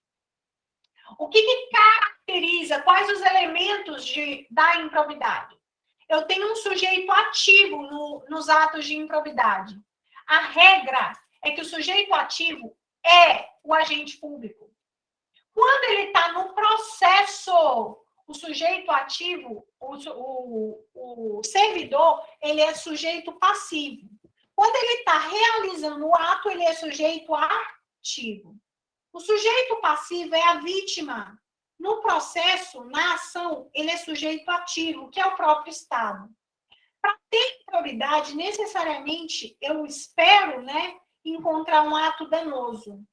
O que caracteriza, quais os elementos da improbidade? Eu tenho um sujeito ativo nos atos de improbidade. A regra é que o sujeito ativo é o agente público. Quando ele está no processo, o sujeito ativo, o servidor, ele é sujeito passivo. Quando ele está realizando o ato, ele é sujeito ativo. O sujeito passivo é a vítima. No processo, na ação, ele é sujeito ativo, que é o próprio Estado. Para ter improbidade, necessariamente, eu espero, encontrar um ato danoso.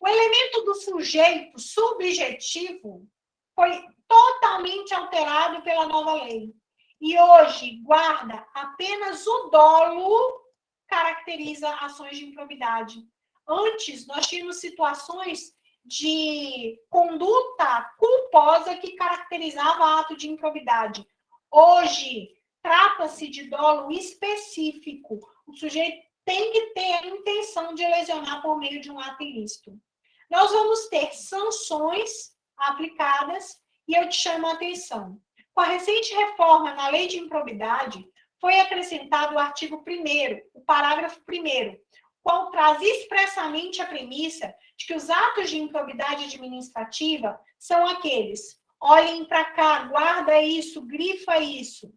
O elemento do sujeito subjetivo foi totalmente alterado pela nova lei. E hoje, guarda, apenas o dolo caracteriza ações de improbidade. Antes, nós tínhamos situações de conduta culposa que caracterizava ato de improbidade. Hoje, trata-se de dolo específico. O sujeito tem que ter a intenção de lesionar por meio de um ato ilícito. Nós vamos ter sanções aplicadas e eu te chamo a atenção. Com a recente reforma na lei de improbidade, foi acrescentado o artigo 1º, o parágrafo 1º, qual traz expressamente a premissa de que os atos de improbidade administrativa são aqueles, olhem para cá, guarda isso, grifa isso.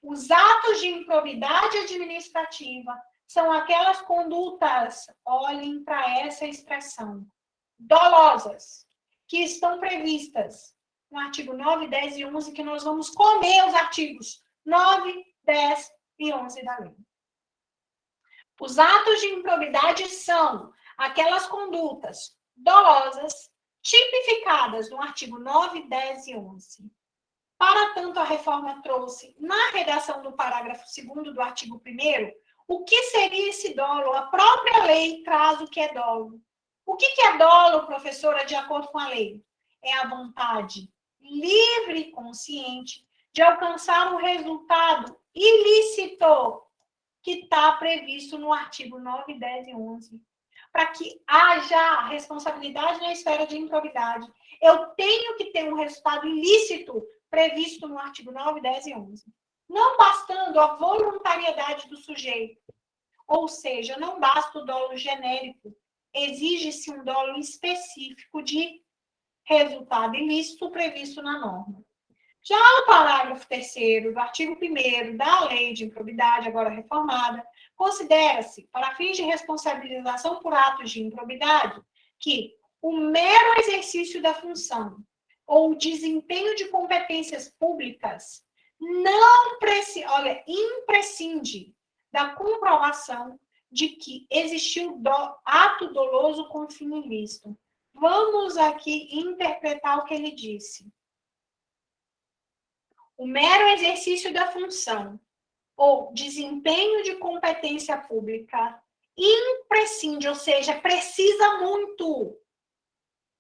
Os atos de improbidade administrativa são aquelas condutas, olhem para essa expressão, dolosas, que estão previstas no artigo 9, 10 e 11, que nós vamos comer os artigos 9, 10 e 11 da lei. Os atos de improbidade são aquelas condutas dolosas tipificadas no artigo 9, 10 e 11. Para tanto, a reforma trouxe, na redação do parágrafo 2º do artigo 1º, o que seria esse dolo? A própria lei traz o que é dolo. O que é dolo, professora, de acordo com a lei? É a vontade livre e consciente de alcançar um resultado ilícito que está previsto no artigo 9, 10 e 11. Para que haja responsabilidade na esfera de improbidade, eu tenho que ter um resultado ilícito previsto no artigo 9, 10 e 11. Não bastando a voluntariedade do sujeito, ou seja, não basta o dolo genérico, exige-se um dolo específico de resultado ilícito previsto na norma. Já o parágrafo 3º do artigo 1º da Lei de Improbidade, agora reformada, considera-se, para fins de responsabilização por atos de improbidade, que o mero exercício da função ou o desempenho de competências públicas não imprescinde da comprovação de que existiu ato doloso com fim ilícito. Vamos aqui interpretar o que ele disse. O mero exercício da função ou desempenho de competência pública imprescinde, ou seja, precisa muito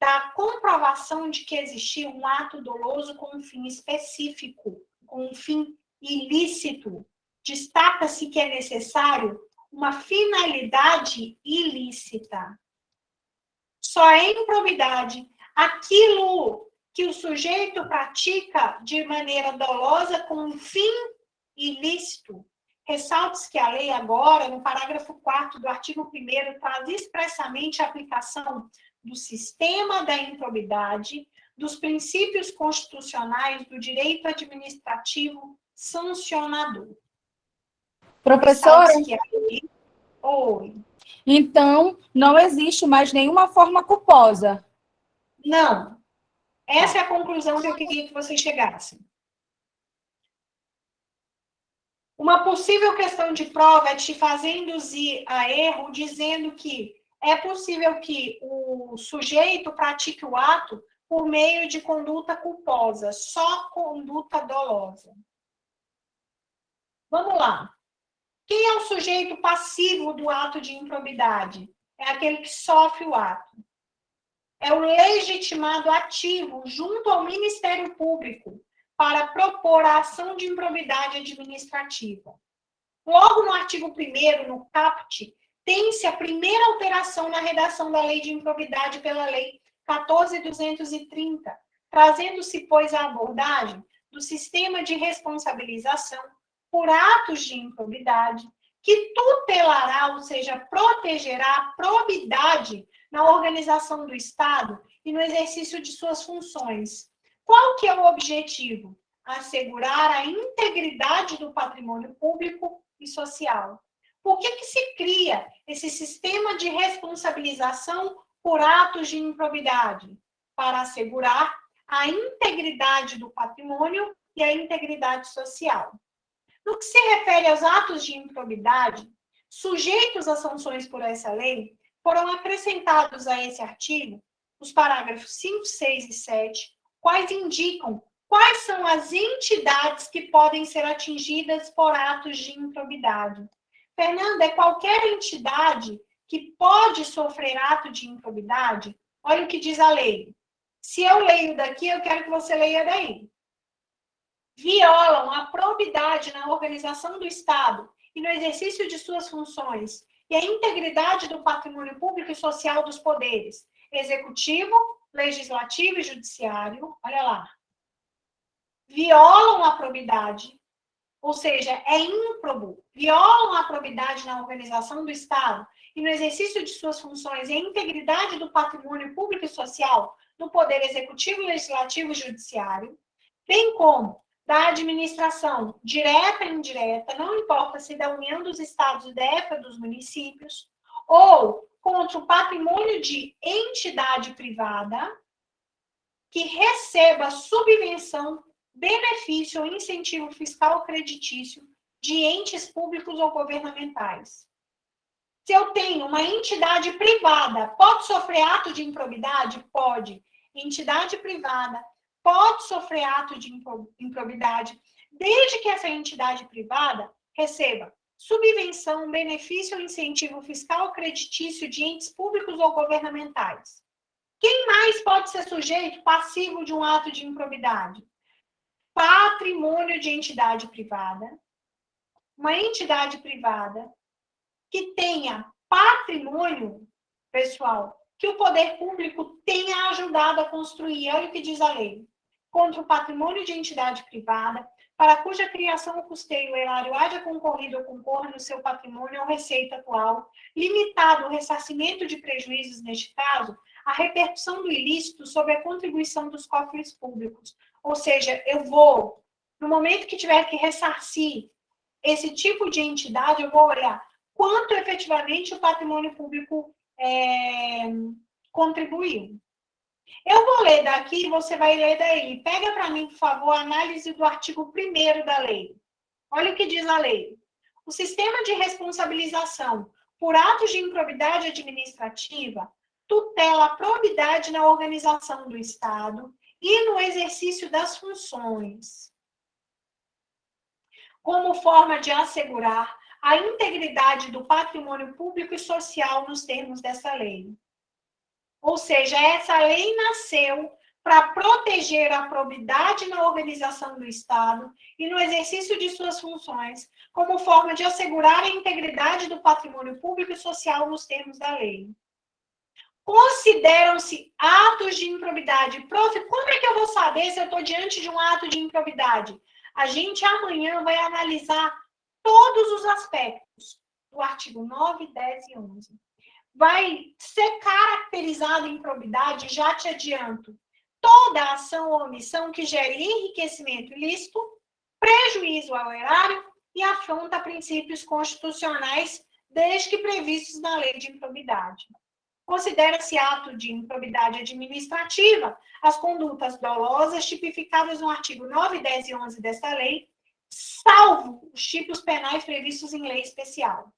da comprovação de que existiu um ato doloso com um fim específico, com um fim ilícito. Destaca-se que é necessário uma finalidade ilícita. Só é improbidade aquilo que o sujeito pratica de maneira dolosa com um fim ilícito. Ressalte-se que a lei agora, no parágrafo 4º do artigo 1º, traz expressamente a aplicação do sistema da improbidade, dos princípios constitucionais do direito administrativo sancionador. Professora, Oi. então não existe mais nenhuma forma culposa. Não. Essa é a conclusão que eu queria que vocês chegassem. Uma possível questão de prova é te fazer induzir a erro, dizendo que é possível que o sujeito pratique o ato por meio de conduta culposa, só conduta dolosa. Vamos lá. Quem é o sujeito passivo do ato de improbidade? É aquele que sofre o ato. É o legitimado ativo junto ao Ministério Público para propor a ação de improbidade administrativa. Logo no artigo 1º, no caput, tem-se a primeira alteração na redação da Lei de Improbidade pela Lei 14.230, trazendo-se, pois, a abordagem do sistema de responsabilização por atos de improbidade, que tutelará, ou seja, protegerá a probidade na organização do Estado e no exercício de suas funções. Qual que é o objetivo? Assegurar a integridade do patrimônio público e social. Por que se cria esse sistema de responsabilização por atos de improbidade? Para assegurar a integridade do patrimônio e a integridade social. No que se refere aos atos de improbidade, sujeitos a sanções por essa lei, foram acrescentados a esse artigo os parágrafos 5, 6 e 7, quais indicam quais são as entidades que podem ser atingidas por atos de improbidade. Fernanda, é qualquer entidade que pode sofrer ato de improbidade? Olha o que diz a lei. Se eu leio daqui, eu quero que você leia daí. Violam a probidade na organização do Estado e no exercício de suas funções e a integridade do patrimônio público e social dos poderes executivo, legislativo e judiciário. Olha lá. Violam a probidade, ou seja, é ímprobo, violam a probidade na organização do Estado e no exercício de suas funções e a integridade do patrimônio público e social do poder executivo, legislativo e judiciário, bem como da administração direta e indireta, não importa se da União dos Estados e DF dos municípios, ou contra o patrimônio de entidade privada, que receba subvenção, benefício ou incentivo fiscal ou creditício de entes públicos ou governamentais. Se eu tenho uma entidade privada, pode sofrer ato de improbidade? Pode. Entidade privada pode sofrer ato de improbidade, desde que essa entidade privada receba subvenção, benefício ou incentivo fiscal ou creditício de entes públicos ou governamentais. Quem mais pode ser sujeito passivo de um ato de improbidade? Patrimônio de entidade privada. Uma entidade privada que tenha patrimônio, pessoal, que o poder público tenha ajudado a construir. Olha o que diz a lei. Contra o patrimônio de entidade privada, para cuja criação ou custeio o erário haja concorrido ou concorra no seu patrimônio ou receita atual, limitado o ressarcimento de prejuízos, neste caso, a repercussão do ilícito sobre a contribuição dos cofres públicos. Ou seja, eu vou, no momento que tiver que ressarcir esse tipo de entidade, eu vou olhar quanto efetivamente o patrimônio público contribuiu. Eu vou ler daqui e você vai ler daí. Pega para mim, por favor, a análise do artigo 1º da lei. Olha o que diz a lei. O sistema de responsabilização por atos de improbidade administrativa tutela a probidade na organização do Estado e no exercício das funções, como forma de assegurar a integridade do patrimônio público e social nos termos dessa lei. Ou seja, essa lei nasceu para proteger a probidade na organização do Estado e no exercício de suas funções, como forma de assegurar a integridade do patrimônio público e social nos termos da lei. Consideram-se atos de improbidade. Prof, como é que eu vou saber se eu estou diante de um ato de improbidade? A gente amanhã vai analisar todos os aspectos do artigo 9, 10 e 11. Vai ser caracterizado improbidade, já te adianto, toda ação ou omissão que gere enriquecimento ilícito, prejuízo ao erário e afronta a princípios constitucionais, desde que previstos na lei de improbidade. Considera-se ato de improbidade administrativa as condutas dolosas tipificadas no artigo 9, 10 e 11 desta lei, salvo os tipos penais previstos em lei especial.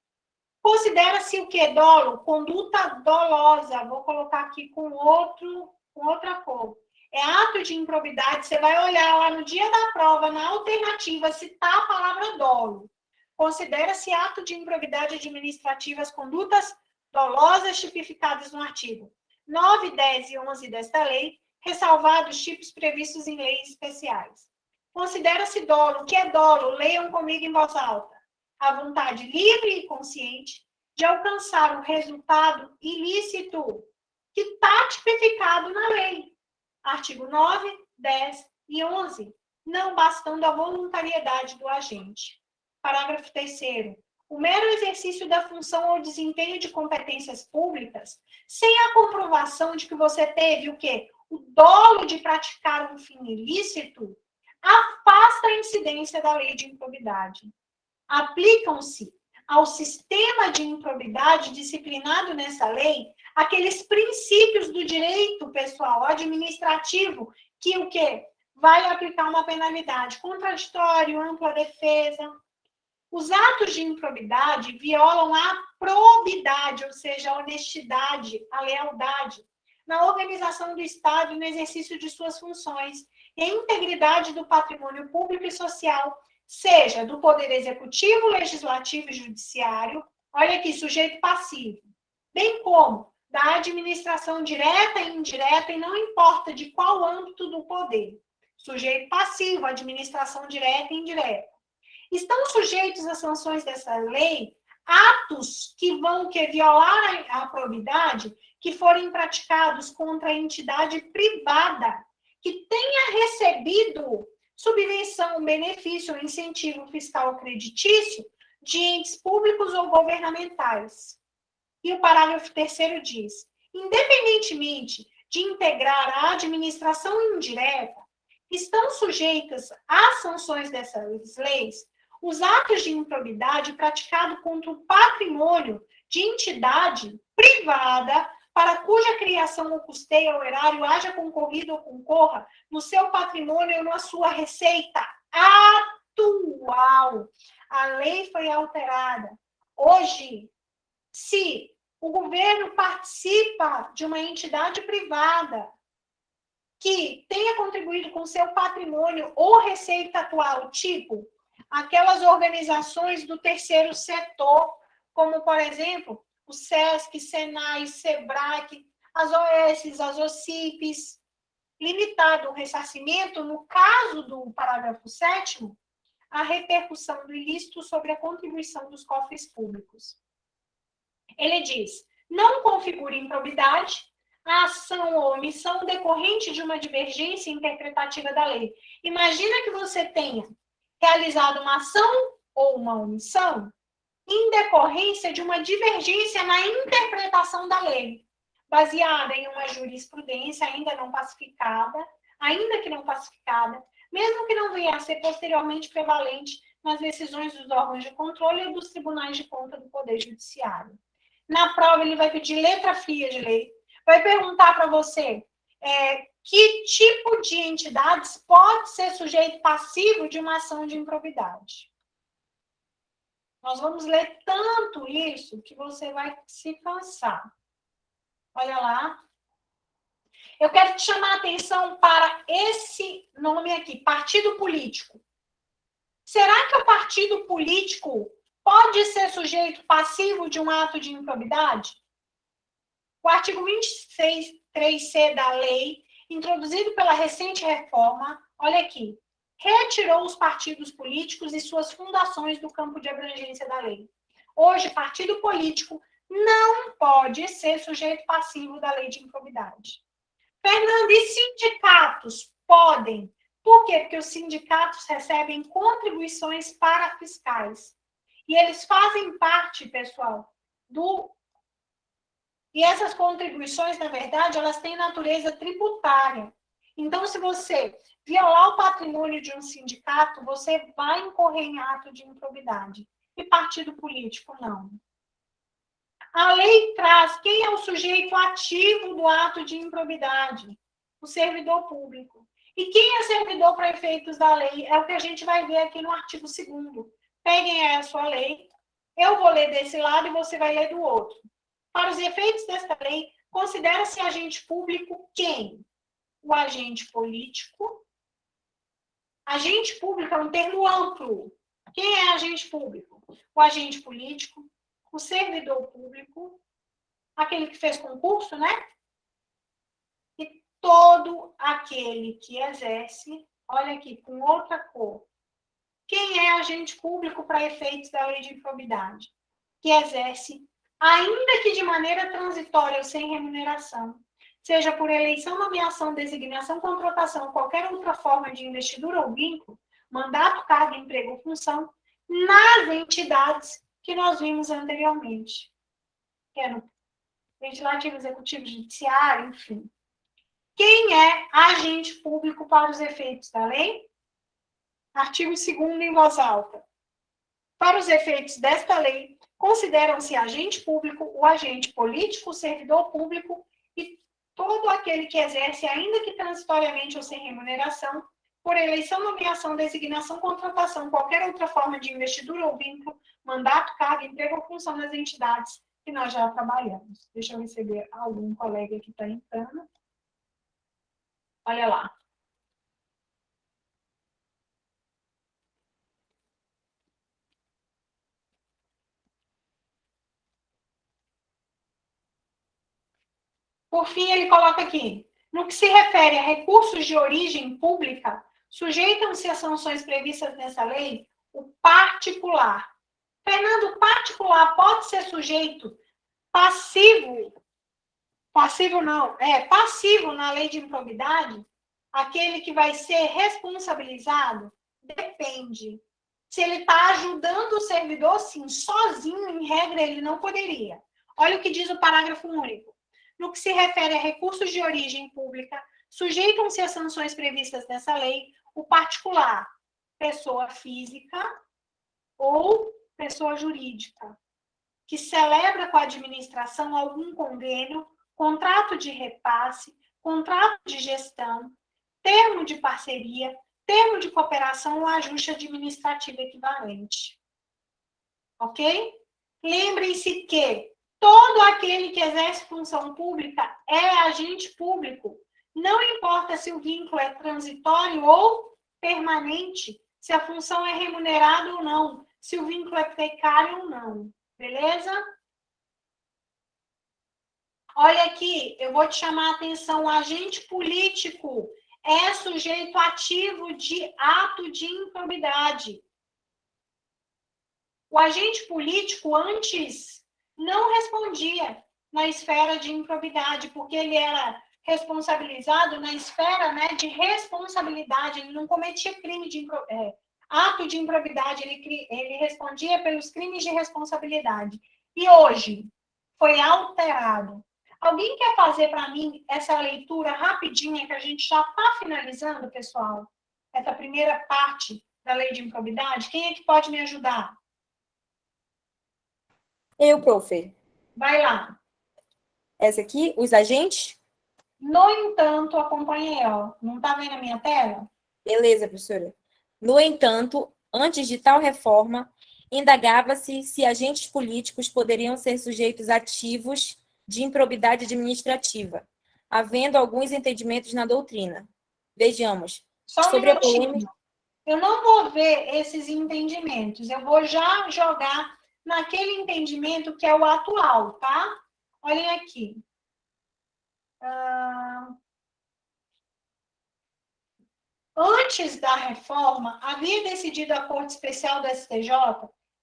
Considera-se o que? Dolo? Conduta dolosa. Vou colocar aqui com outra cor. É ato de improbidade. Você vai olhar lá no dia da prova, na alternativa, se está a palavra dolo. Considera-se ato de improbidade administrativa as condutas dolosas tipificadas no artigo 9, 10 e 11 desta lei, ressalvados os tipos previstos em leis especiais. Considera-se dolo. O que é dolo? Leiam comigo em voz alta. A vontade livre e consciente de alcançar um resultado ilícito que está tipificado na lei. Artigo 9, 10 e 11. Não bastando a voluntariedade do agente. Parágrafo 3º. O mero exercício da função ou desempenho de competências públicas, sem a comprovação de que você teve o quê? O dolo de praticar um fim ilícito, afasta a incidência da lei de improbidade. Aplicam-se ao sistema de improbidade disciplinado nessa lei aqueles princípios do direito pessoal administrativo que o quê? Vai aplicar uma penalidade contraditório, ampla defesa. Os atos de improbidade violam a probidade, ou seja, a honestidade, a lealdade, na organização do Estado e no exercício de suas funções, e a integridade do patrimônio público e social, seja do Poder Executivo, Legislativo e Judiciário, olha aqui, sujeito passivo, bem como da administração direta e indireta, e não importa de qual âmbito do poder. Sujeito passivo, administração direta e indireta. Estão sujeitos às sanções dessa lei atos que vão violar a probidade, que forem praticados contra a entidade privada que tenha recebido subvenção, benefício ou incentivo fiscal ou creditício de entes públicos ou governamentais. E o parágrafo 3º diz: independentemente de integrar a administração indireta, estão sujeitas às sanções dessas leis os atos de improbidade praticados contra o patrimônio de entidade privada para cuja criação ou custeio ou erário haja concorrido ou concorra no seu patrimônio ou na sua receita atual. A lei foi alterada. Hoje, se o governo participa de uma entidade privada que tenha contribuído com seu patrimônio ou receita atual, tipo aquelas organizações do terceiro setor, como, por exemplo, o SESC, SENAI, SEBRAC, as OS, as OCIPs, limitado o ressarcimento, no caso do parágrafo 7º, a repercussão do ilícito sobre a contribuição dos cofres públicos. Ele diz, não configura improbidade a ação ou omissão decorrente de uma divergência interpretativa da lei. Imagina que você tenha realizado uma ação ou uma omissão em decorrência de uma divergência na interpretação da lei, baseada em uma jurisprudência ainda que não pacificada, mesmo que não venha a ser posteriormente prevalente nas decisões dos órgãos de controle ou dos tribunais de conta do Poder Judiciário. Na prova, ele vai pedir letra fria de lei, vai perguntar para você que tipo de entidades pode ser sujeito passivo de uma ação de improbidade. Nós vamos ler tanto isso que você vai se cansar. Olha lá. Eu quero te chamar a atenção para esse nome aqui, partido político. Será que o partido político pode ser sujeito passivo de um ato de improbidade? O artigo 26, 3C da lei, introduzido pela recente reforma, olha aqui, retirou os partidos políticos e suas fundações do campo de abrangência da lei. Hoje, partido político não pode ser sujeito passivo da lei de improbidade. Fernando, e sindicatos podem? Por quê? Porque os sindicatos recebem contribuições para fiscais. E eles fazem parte, pessoal, E essas contribuições, na verdade, elas têm natureza tributária. Então, se você violar o patrimônio de um sindicato, você vai incorrer em ato de improbidade. E partido político, não. A lei traz quem é o sujeito ativo do ato de improbidade? O servidor público. E quem é servidor para efeitos da lei? É o que a gente vai ver aqui no artigo 2º. Peguem aí a sua lei, eu vou ler desse lado e você vai ler do outro. Para os efeitos desta lei, considera-se agente público quem? O agente político. Agente público é um termo amplo. Quem é agente público? O agente político, o servidor público, aquele que fez concurso, né? E todo aquele que exerce, olha aqui, com outra cor. Quem é agente público para efeitos da lei de improbidade? Que exerce, ainda que de maneira transitória ou sem remuneração, seja por eleição, nomeação, designação, contratação, qualquer outra forma de investidura ou vínculo, mandato, cargo, emprego ou função, nas entidades que nós vimos anteriormente, que é no Legislativo, Executivo, Judiciário, enfim. Quem é agente público para os efeitos da lei? Artigo 2º em voz alta. Para os efeitos desta lei, consideram-se agente público o agente político, o servidor público e todo aquele que exerce, ainda que transitoriamente ou sem remuneração, por eleição, nomeação, designação, contratação, qualquer outra forma de investidura ou vínculo, mandato, cargo, emprego ou função nas entidades que nós já trabalhamos. Deixa eu receber algum colega que está entrando. Olha lá. Por fim, ele coloca aqui, no que se refere a recursos de origem pública, sujeitam-se às sanções previstas nessa lei o particular. Fernando, o particular pode ser sujeito passivo na lei de improbidade? Aquele que vai ser responsabilizado? Depende. Se ele está ajudando o servidor, sim, sozinho, em regra, ele não poderia. Olha o que diz o parágrafo único. No que se refere a recursos de origem pública, sujeitam-se às sanções previstas nessa lei o particular, pessoa física ou pessoa jurídica, que celebra com a administração algum convênio, contrato de repasse, contrato de gestão, termo de parceria, termo de cooperação ou ajuste administrativo equivalente. Ok? Lembrem-se que todo aquele que exerce função pública é agente público. Não importa se o vínculo é transitório ou permanente, se a função é remunerada ou não, se o vínculo é precário ou não. Beleza? Olha aqui, eu vou te chamar a atenção. O agente político é sujeito ativo de ato de improbidade. O agente político antes não respondia na esfera de improbidade, porque ele era responsabilizado na esfera, né, de responsabilidade, ele não cometia crime de ato de improbidade, ele respondia pelos crimes de responsabilidade. E hoje foi alterado. Alguém quer fazer para mim essa leitura rapidinha, que a gente já está finalizando, pessoal? Essa primeira parte da lei de improbidade? Quem é que pode me ajudar? Eu, profe. Vai lá. Essa aqui, os agentes? No entanto, acompanha aí, ó. Não está vendo a minha tela? Beleza, professora. No entanto, antes de tal reforma, indagava-se se agentes políticos poderiam ser sujeitos ativos de improbidade administrativa, havendo alguns entendimentos na doutrina. Vejamos. Só um Sobre a minutinho. polêmica. Eu não vou ver esses entendimentos. Eu vou já jogar naquele entendimento que é o atual, tá? Olhem aqui. Antes da reforma, havia decidido a Corte Especial do STJ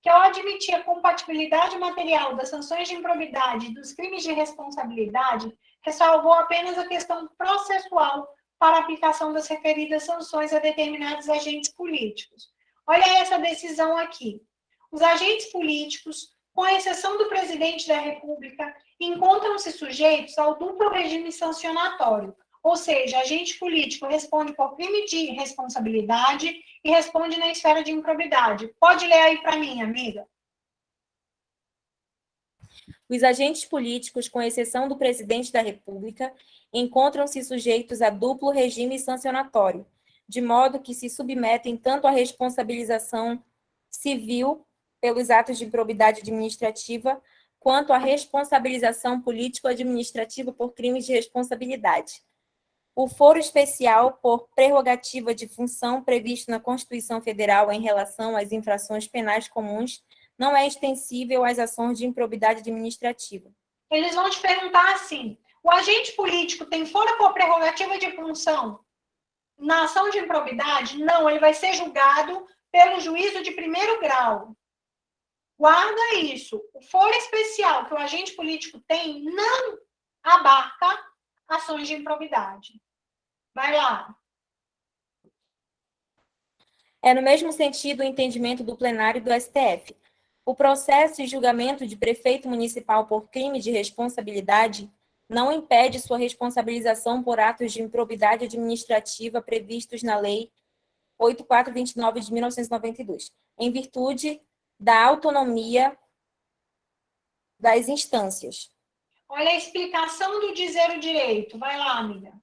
que, ao admitir a compatibilidade material das sanções de improbidade e dos crimes de responsabilidade, ressalvou apenas a questão processual para a aplicação das referidas sanções a determinados agentes políticos. Olha essa decisão aqui. Os agentes políticos, com exceção do presidente da República, encontram-se sujeitos ao duplo regime sancionatório. Ou seja, agente político responde por crime de responsabilidade e responde na esfera de improbidade. Pode ler aí para mim, amiga. Os agentes políticos, com exceção do presidente da República, encontram-se sujeitos a duplo regime sancionatório, de modo que se submetem tanto à responsabilização civil pelos atos de improbidade administrativa, quanto à responsabilização político-administrativa por crimes de responsabilidade. O foro especial por prerrogativa de função previsto na Constituição Federal em relação às infrações penais comuns não é extensível às ações de improbidade administrativa. Eles vão te perguntar assim: o agente político tem foro por prerrogativa de função na ação de improbidade? Não, ele vai ser julgado pelo juízo de primeiro grau. Guarda isso. O foro especial que o agente político tem não abarca ações de improbidade. Vai lá. É no mesmo sentido o entendimento do plenário do STF. O processo e julgamento de prefeito municipal por crime de responsabilidade não impede sua responsabilização por atos de improbidade administrativa previstos na Lei 8429 de 1992, em virtude da autonomia das instâncias. Olha a explicação do dizer o direito. Vai lá, amiga.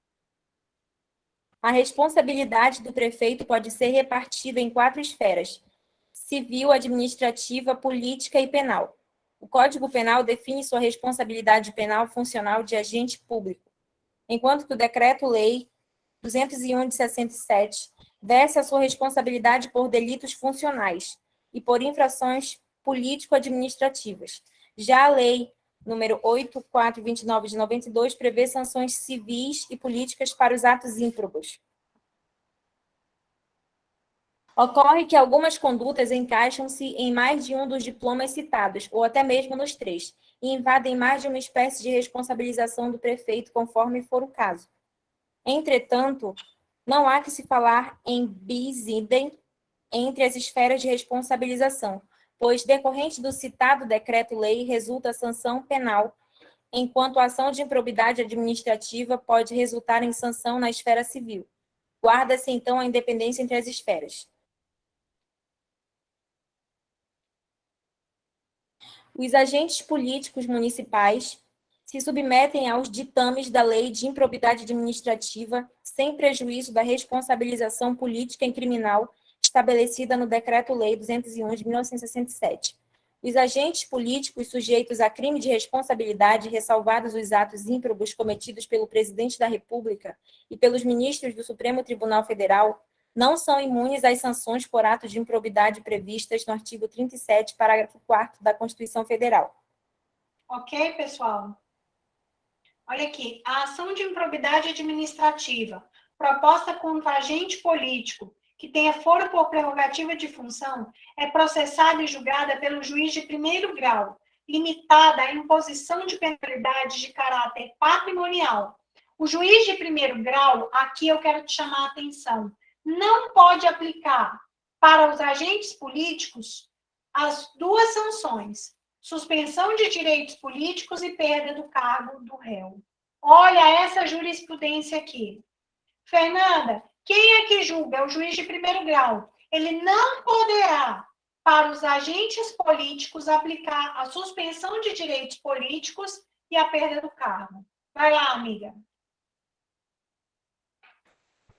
A responsabilidade do prefeito pode ser repartida em 4 esferas: civil, administrativa, política e penal. O Código Penal define sua responsabilidade penal funcional de agente público, enquanto que o Decreto-Lei 201 de 67 versa a sua responsabilidade por delitos funcionais e por infrações político-administrativas. Já a Lei número 8429 de 92 prevê sanções civis e políticas para os atos ímprobos. Ocorre que algumas condutas encaixam-se em mais de um dos diplomas citados, ou até mesmo nos 3, e invadem mais de uma espécie de responsabilização do prefeito, conforme for o caso. Entretanto, não há que se falar em bis idem entre as esferas de responsabilização, pois, decorrente do citado decreto-lei, resulta a sanção penal, enquanto a ação de improbidade administrativa pode resultar em sanção na esfera civil. Guarda-se, então, a independência entre as esferas. Os agentes políticos municipais se submetem aos ditames da lei de improbidade administrativa, sem prejuízo da responsabilização política e criminal estabelecida no Decreto-Lei 201 de 1967. Os agentes políticos sujeitos a crime de responsabilidade, ressalvados os atos ímprobos cometidos pelo Presidente da República e pelos ministros do Supremo Tribunal Federal, não são imunes às sanções por atos de improbidade previstas no artigo 37, parágrafo 4º da Constituição Federal. Ok, pessoal? Olha aqui, a ação de improbidade administrativa proposta contra agente político que tenha foro por prerrogativa de função é processada e julgada pelo juiz de primeiro grau, limitada à imposição de penalidades de caráter patrimonial. O juiz de primeiro grau, aqui eu quero te chamar a atenção, não pode aplicar para os agentes políticos as duas sanções: suspensão de direitos políticos e perda do cargo do réu. Olha essa jurisprudência aqui. Fernanda, quem é que julga? É o juiz de primeiro grau. Ele não poderá, para os agentes políticos, aplicar a suspensão de direitos políticos e a perda do cargo. Vai lá, amiga.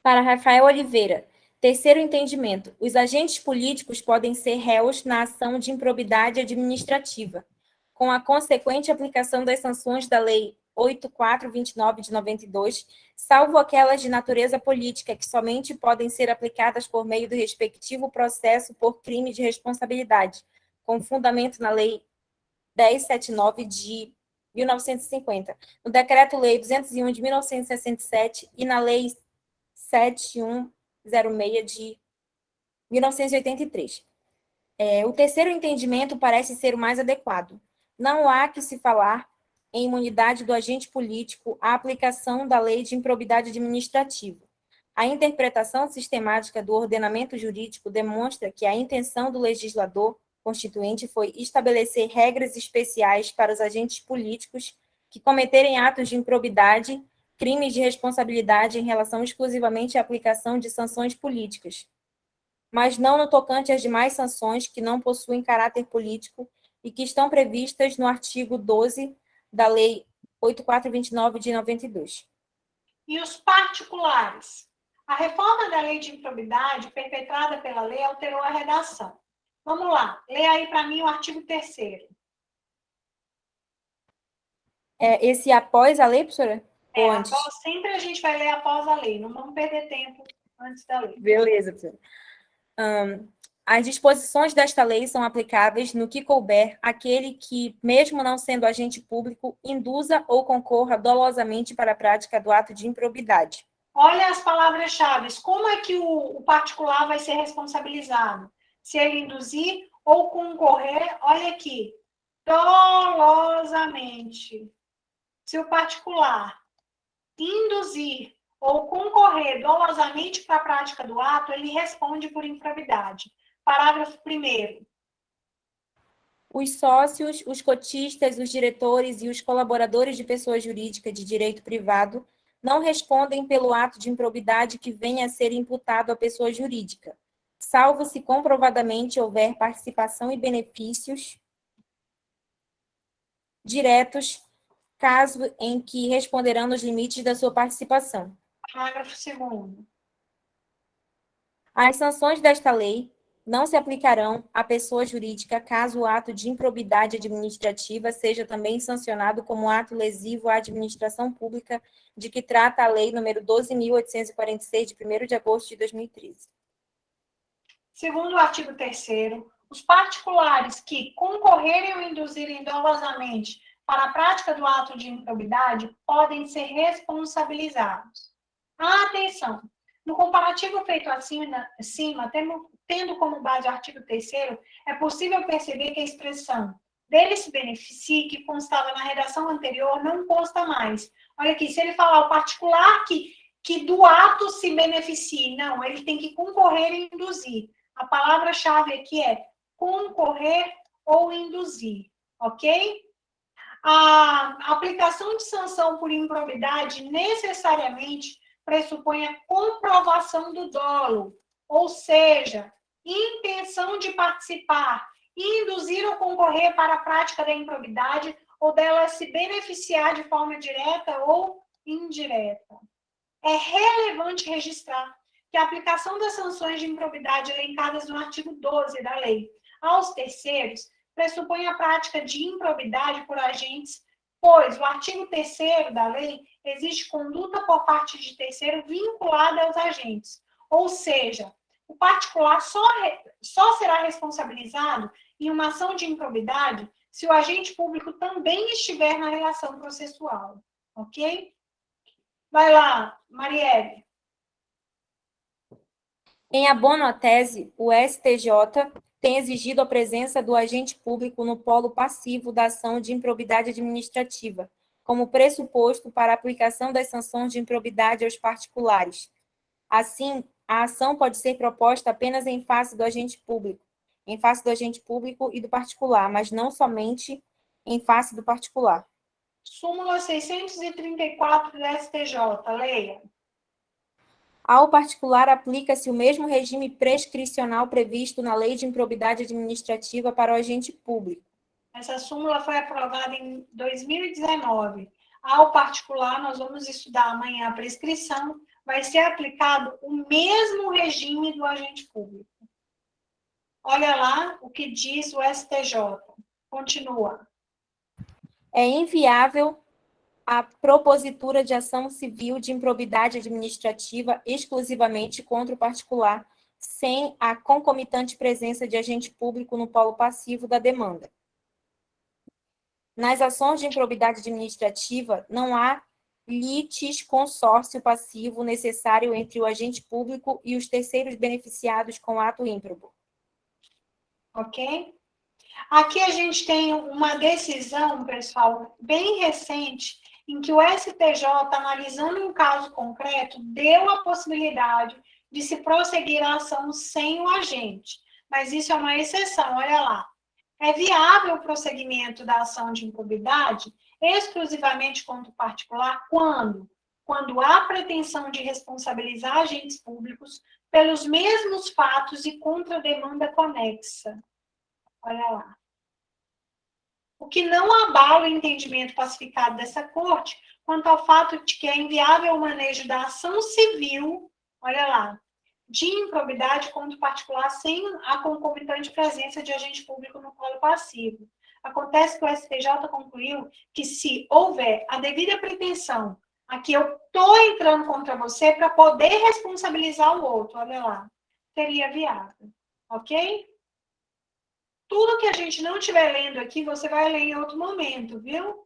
Para Rafael Oliveira, terceiro entendimento, os agentes políticos podem ser réus na ação de improbidade administrativa, com a consequente aplicação das sanções da Lei 8429 de 92, salvo aquelas de natureza política, que somente podem ser aplicadas por meio do respectivo processo por crime de responsabilidade, com fundamento na Lei 1079 de 1950, no Decreto-Lei 201 de 1967 e na Lei 7106 de 1983. O terceiro entendimento parece ser o mais adequado. Não há que se falar em imunidade do agente político à aplicação da lei de improbidade administrativa. A interpretação sistemática do ordenamento jurídico demonstra que a intenção do legislador constituinte foi estabelecer regras especiais para os agentes políticos que cometerem atos de improbidade, crimes de responsabilidade em relação exclusivamente à aplicação de sanções políticas, mas não no tocante às demais sanções que não possuem caráter político e que estão previstas no artigo 12 da Lei 8429 de 92. E os particulares? A reforma da lei de improbidade, perpetrada pela lei, alterou a redação. Vamos lá, lê aí para mim o artigo 3º. Esse após a lei, professora? Ou antes? Sempre a gente vai ler após a lei, não vamos perder tempo antes da lei. Beleza, professora. As disposições desta lei são aplicáveis no que couber àquele que, mesmo não sendo agente público, induza ou concorra dolosamente para a prática do ato de improbidade. Olha as palavras-chave. Como é que o particular vai ser responsabilizado? Se ele induzir ou concorrer, olha aqui, dolosamente. Se o particular induzir ou concorrer dolosamente para a prática do ato, ele responde por improbidade. Parágrafo 1º. Os sócios, os cotistas, os diretores e os colaboradores de pessoa jurídica de direito privado não respondem pelo ato de improbidade que venha a ser imputado à pessoa jurídica, salvo se comprovadamente houver participação e benefícios diretos, caso em que responderão nos limites da sua participação. Parágrafo 2º. As sanções desta lei não se aplicarão à pessoa jurídica caso o ato de improbidade administrativa seja também sancionado como ato lesivo à administração pública de que trata a Lei nº 12.846, de 1º de agosto de 2013. Segundo o artigo 3º, os particulares que concorrerem ou induzirem dolosamente para a prática do ato de improbidade podem ser responsabilizados. Atenção! No comparativo feito acima, tendo como base o artigo 3º, é possível perceber que a expressão dele se beneficie, que constava na redação anterior, não consta mais. Olha aqui, se ele falar o particular que do ato se beneficie, não, ele tem que concorrer e induzir. A palavra-chave aqui é concorrer ou induzir, ok? A aplicação de sanção por improbidade necessariamente pressupõe a comprovação do dolo, ou seja, intenção de participar, induzir ou concorrer para a prática da improbidade ou dela se beneficiar de forma direta ou indireta. É relevante registrar que a aplicação das sanções de improbidade elencadas no artigo 12 da lei aos terceiros pressupõe a prática de improbidade por agentes, pois o artigo 3º da lei exige conduta por parte de terceiro vinculada aos agentes, ou seja, o particular só será responsabilizado em uma ação de improbidade se o agente público também estiver na relação processual, ok? Vai lá, Marielle. Em abono à tese, o STJ tem exigido a presença do agente público no polo passivo da ação de improbidade administrativa, como pressuposto para a aplicação das sanções de improbidade aos particulares. Assim, a ação pode ser proposta apenas em face do agente público e do particular, mas não somente em face do particular. Súmula 634 do STJ, leia. Ao particular, aplica-se o mesmo regime prescricional previsto na Lei de Improbidade Administrativa para o agente público. Essa súmula foi aprovada em 2019. Ao particular, nós vamos estudar amanhã a prescrição, vai ser aplicado o mesmo regime do agente público. Olha lá o que diz o STJ. Continua. É inviável a propositura de ação civil de improbidade administrativa exclusivamente contra o particular, sem a concomitante presença de agente público no polo passivo da demanda. Nas ações de improbidade administrativa, não há litisconsórcio passivo necessário entre o agente público e os terceiros beneficiados com o ato ímprobo. Ok? Aqui a gente tem uma decisão, pessoal, bem recente, em que o STJ, analisando um caso concreto, deu a possibilidade de se prosseguir a ação sem o agente. Mas isso é uma exceção, olha lá. É viável o prosseguimento da ação de improbidade exclusivamente contra o particular quando? Quando há pretensão de responsabilizar agentes públicos pelos mesmos fatos e contra demanda conexa. Olha lá. O que não abala o entendimento pacificado dessa corte quanto ao fato de que é inviável o manejo da ação civil, olha lá, de improbidade contra o particular sem a concomitante presença de agente público no polo passivo. Acontece que o STJ concluiu que se houver a devida pretensão, aqui eu estou entrando contra você para poder responsabilizar o outro, olha lá, seria viável, ok? Tudo que a gente não estiver lendo aqui, você vai ler em outro momento, viu?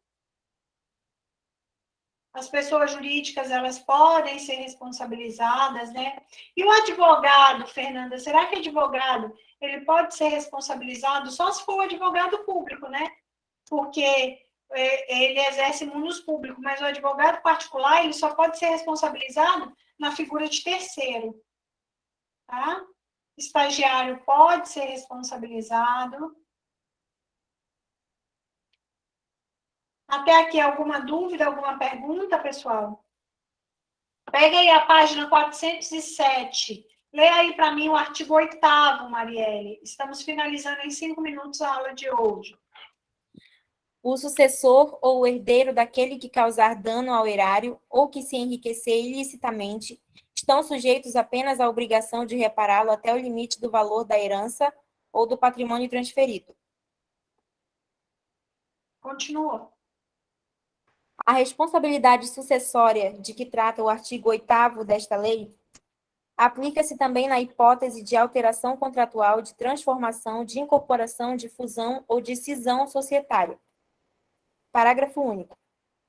As pessoas jurídicas, elas podem ser responsabilizadas, né? E o advogado, Fernanda, será que advogado, ele pode ser responsabilizado só se for o advogado público, né? Porque ele exerce munus público, mas o advogado particular, ele só pode ser responsabilizado na figura de terceiro, tá? Estagiário pode ser responsabilizado. Até aqui, alguma dúvida, alguma pergunta, pessoal? Pega aí a página 407. Lê aí para mim o artigo 8º, Marielle. Estamos finalizando em 5 minutos a aula de hoje. O sucessor ou o herdeiro daquele que causar dano ao erário ou que se enriquecer ilicitamente estão sujeitos apenas à obrigação de repará-lo até o limite do valor da herança ou do patrimônio transferido. Continua. A responsabilidade sucessória de que trata o artigo 8º desta lei aplica-se também na hipótese de alteração contratual, de transformação, de incorporação, de fusão ou de cisão societária. Parágrafo único.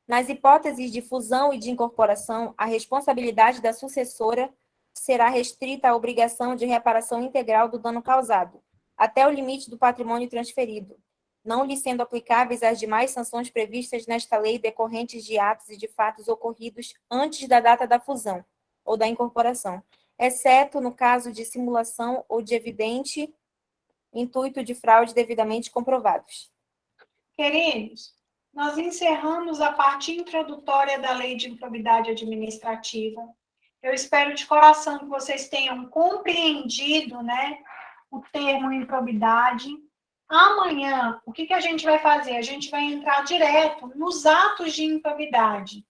Nas hipóteses de fusão e de incorporação, a responsabilidade da sucessora será restrita à obrigação de reparação integral do dano causado, até o limite do patrimônio transferido, não lhe sendo aplicáveis as demais sanções previstas nesta lei decorrentes de atos e de fatos ocorridos antes da data da fusão ou da incorporação, exceto no caso de simulação ou de evidente intuito de fraude devidamente comprovados. Queridos, nós encerramos a parte introdutória da Lei de Improbidade Administrativa. Eu espero de coração que vocês tenham compreendido, né, o termo improbidade. Amanhã, o que a gente vai fazer? A gente vai entrar direto nos atos de improbidade.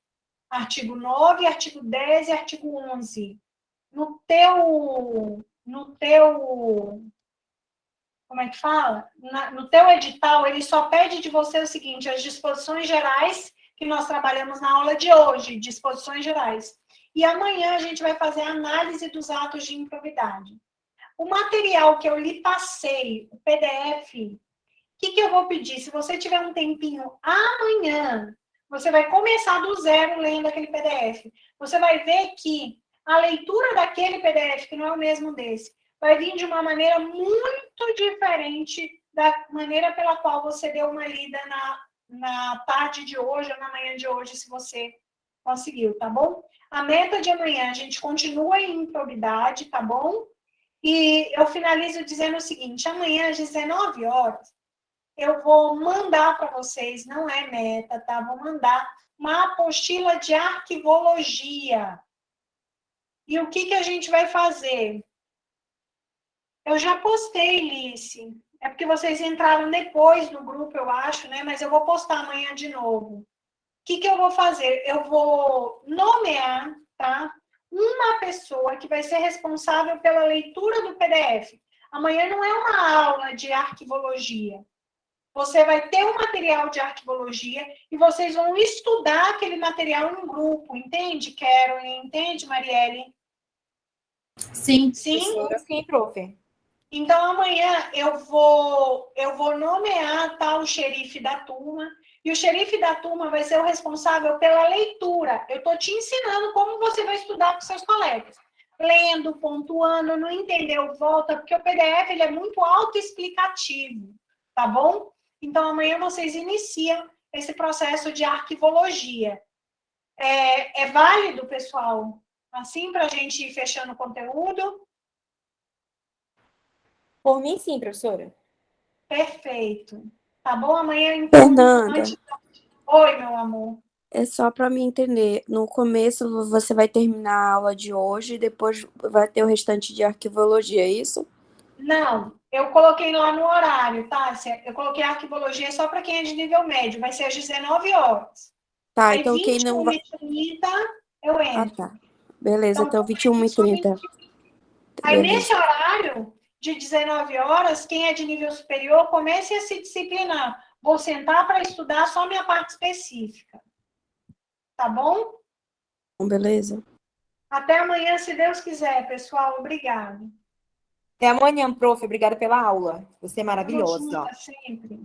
Artigo 9, artigo 10 e artigo 11. No teu, como é que fala? No teu edital, ele só pede de você o seguinte, as disposições gerais que nós trabalhamos na aula de hoje, disposições gerais. E amanhã a gente vai fazer a análise dos atos de improbidade. O material que eu lhe passei, o PDF, o que eu vou pedir? Se você tiver um tempinho amanhã, você vai começar do zero lendo aquele PDF. Você vai ver que a leitura daquele PDF, que não é o mesmo desse, vai vir de uma maneira muito diferente da maneira pela qual você deu uma lida na tarde de hoje ou na manhã de hoje, se você conseguiu, tá bom? A meta de amanhã, a gente continua em improbidade, tá bom? E eu finalizo dizendo o seguinte, amanhã às 19 horas, eu vou mandar para vocês, não é meta, tá? Vou mandar uma apostila de arquivologia. E o que a gente vai fazer? Eu já postei, Lice. É porque vocês entraram depois no grupo, eu acho, né? Mas eu vou postar amanhã de novo. O que eu vou fazer? Eu vou nomear, tá? Uma pessoa que vai ser responsável pela leitura do PDF. Amanhã não é uma aula de arquivologia. Você vai ter um material de arquivologia e vocês vão estudar aquele material em grupo. Entende, Carol? Entende, Marielle? Sim. Sim? Sim, prof. Então, amanhã eu vou nomear tá, o xerife da turma, e o xerife da turma vai ser o responsável pela leitura. Eu estou te ensinando como você vai estudar com seus colegas. Lendo, pontuando, não entendeu, volta, porque o PDF ele é muito autoexplicativo, tá bom? Então, amanhã vocês iniciam esse processo de arquivologia. É válido, pessoal? Assim, para a gente ir fechando o conteúdo? Por mim, sim, professora. Perfeito. Tá bom? Amanhã, então... Fernanda, Oi, meu amor. é só para me entender. No começo você vai terminar a aula de hoje e depois vai ter o restante de arquivologia, é isso? Não, eu coloquei lá no horário, tá? Eu coloquei arquivologia só para quem é de nível médio. Vai ser às 19 horas. Tá, Aí, então quem não 21 vai. e 30, eu Ah, entro. tá. Beleza, então Então, 21 e 30. aí, nesse Beleza. horário de 19 horas, quem é de nível superior, comece a se disciplinar. Vou sentar para estudar só minha parte específica. Tá bom? Beleza. Até amanhã, se Deus quiser, pessoal. Obrigada. Até amanhã, prof. Obrigada pela aula. Você é Tamo maravilhosa. juntas sempre.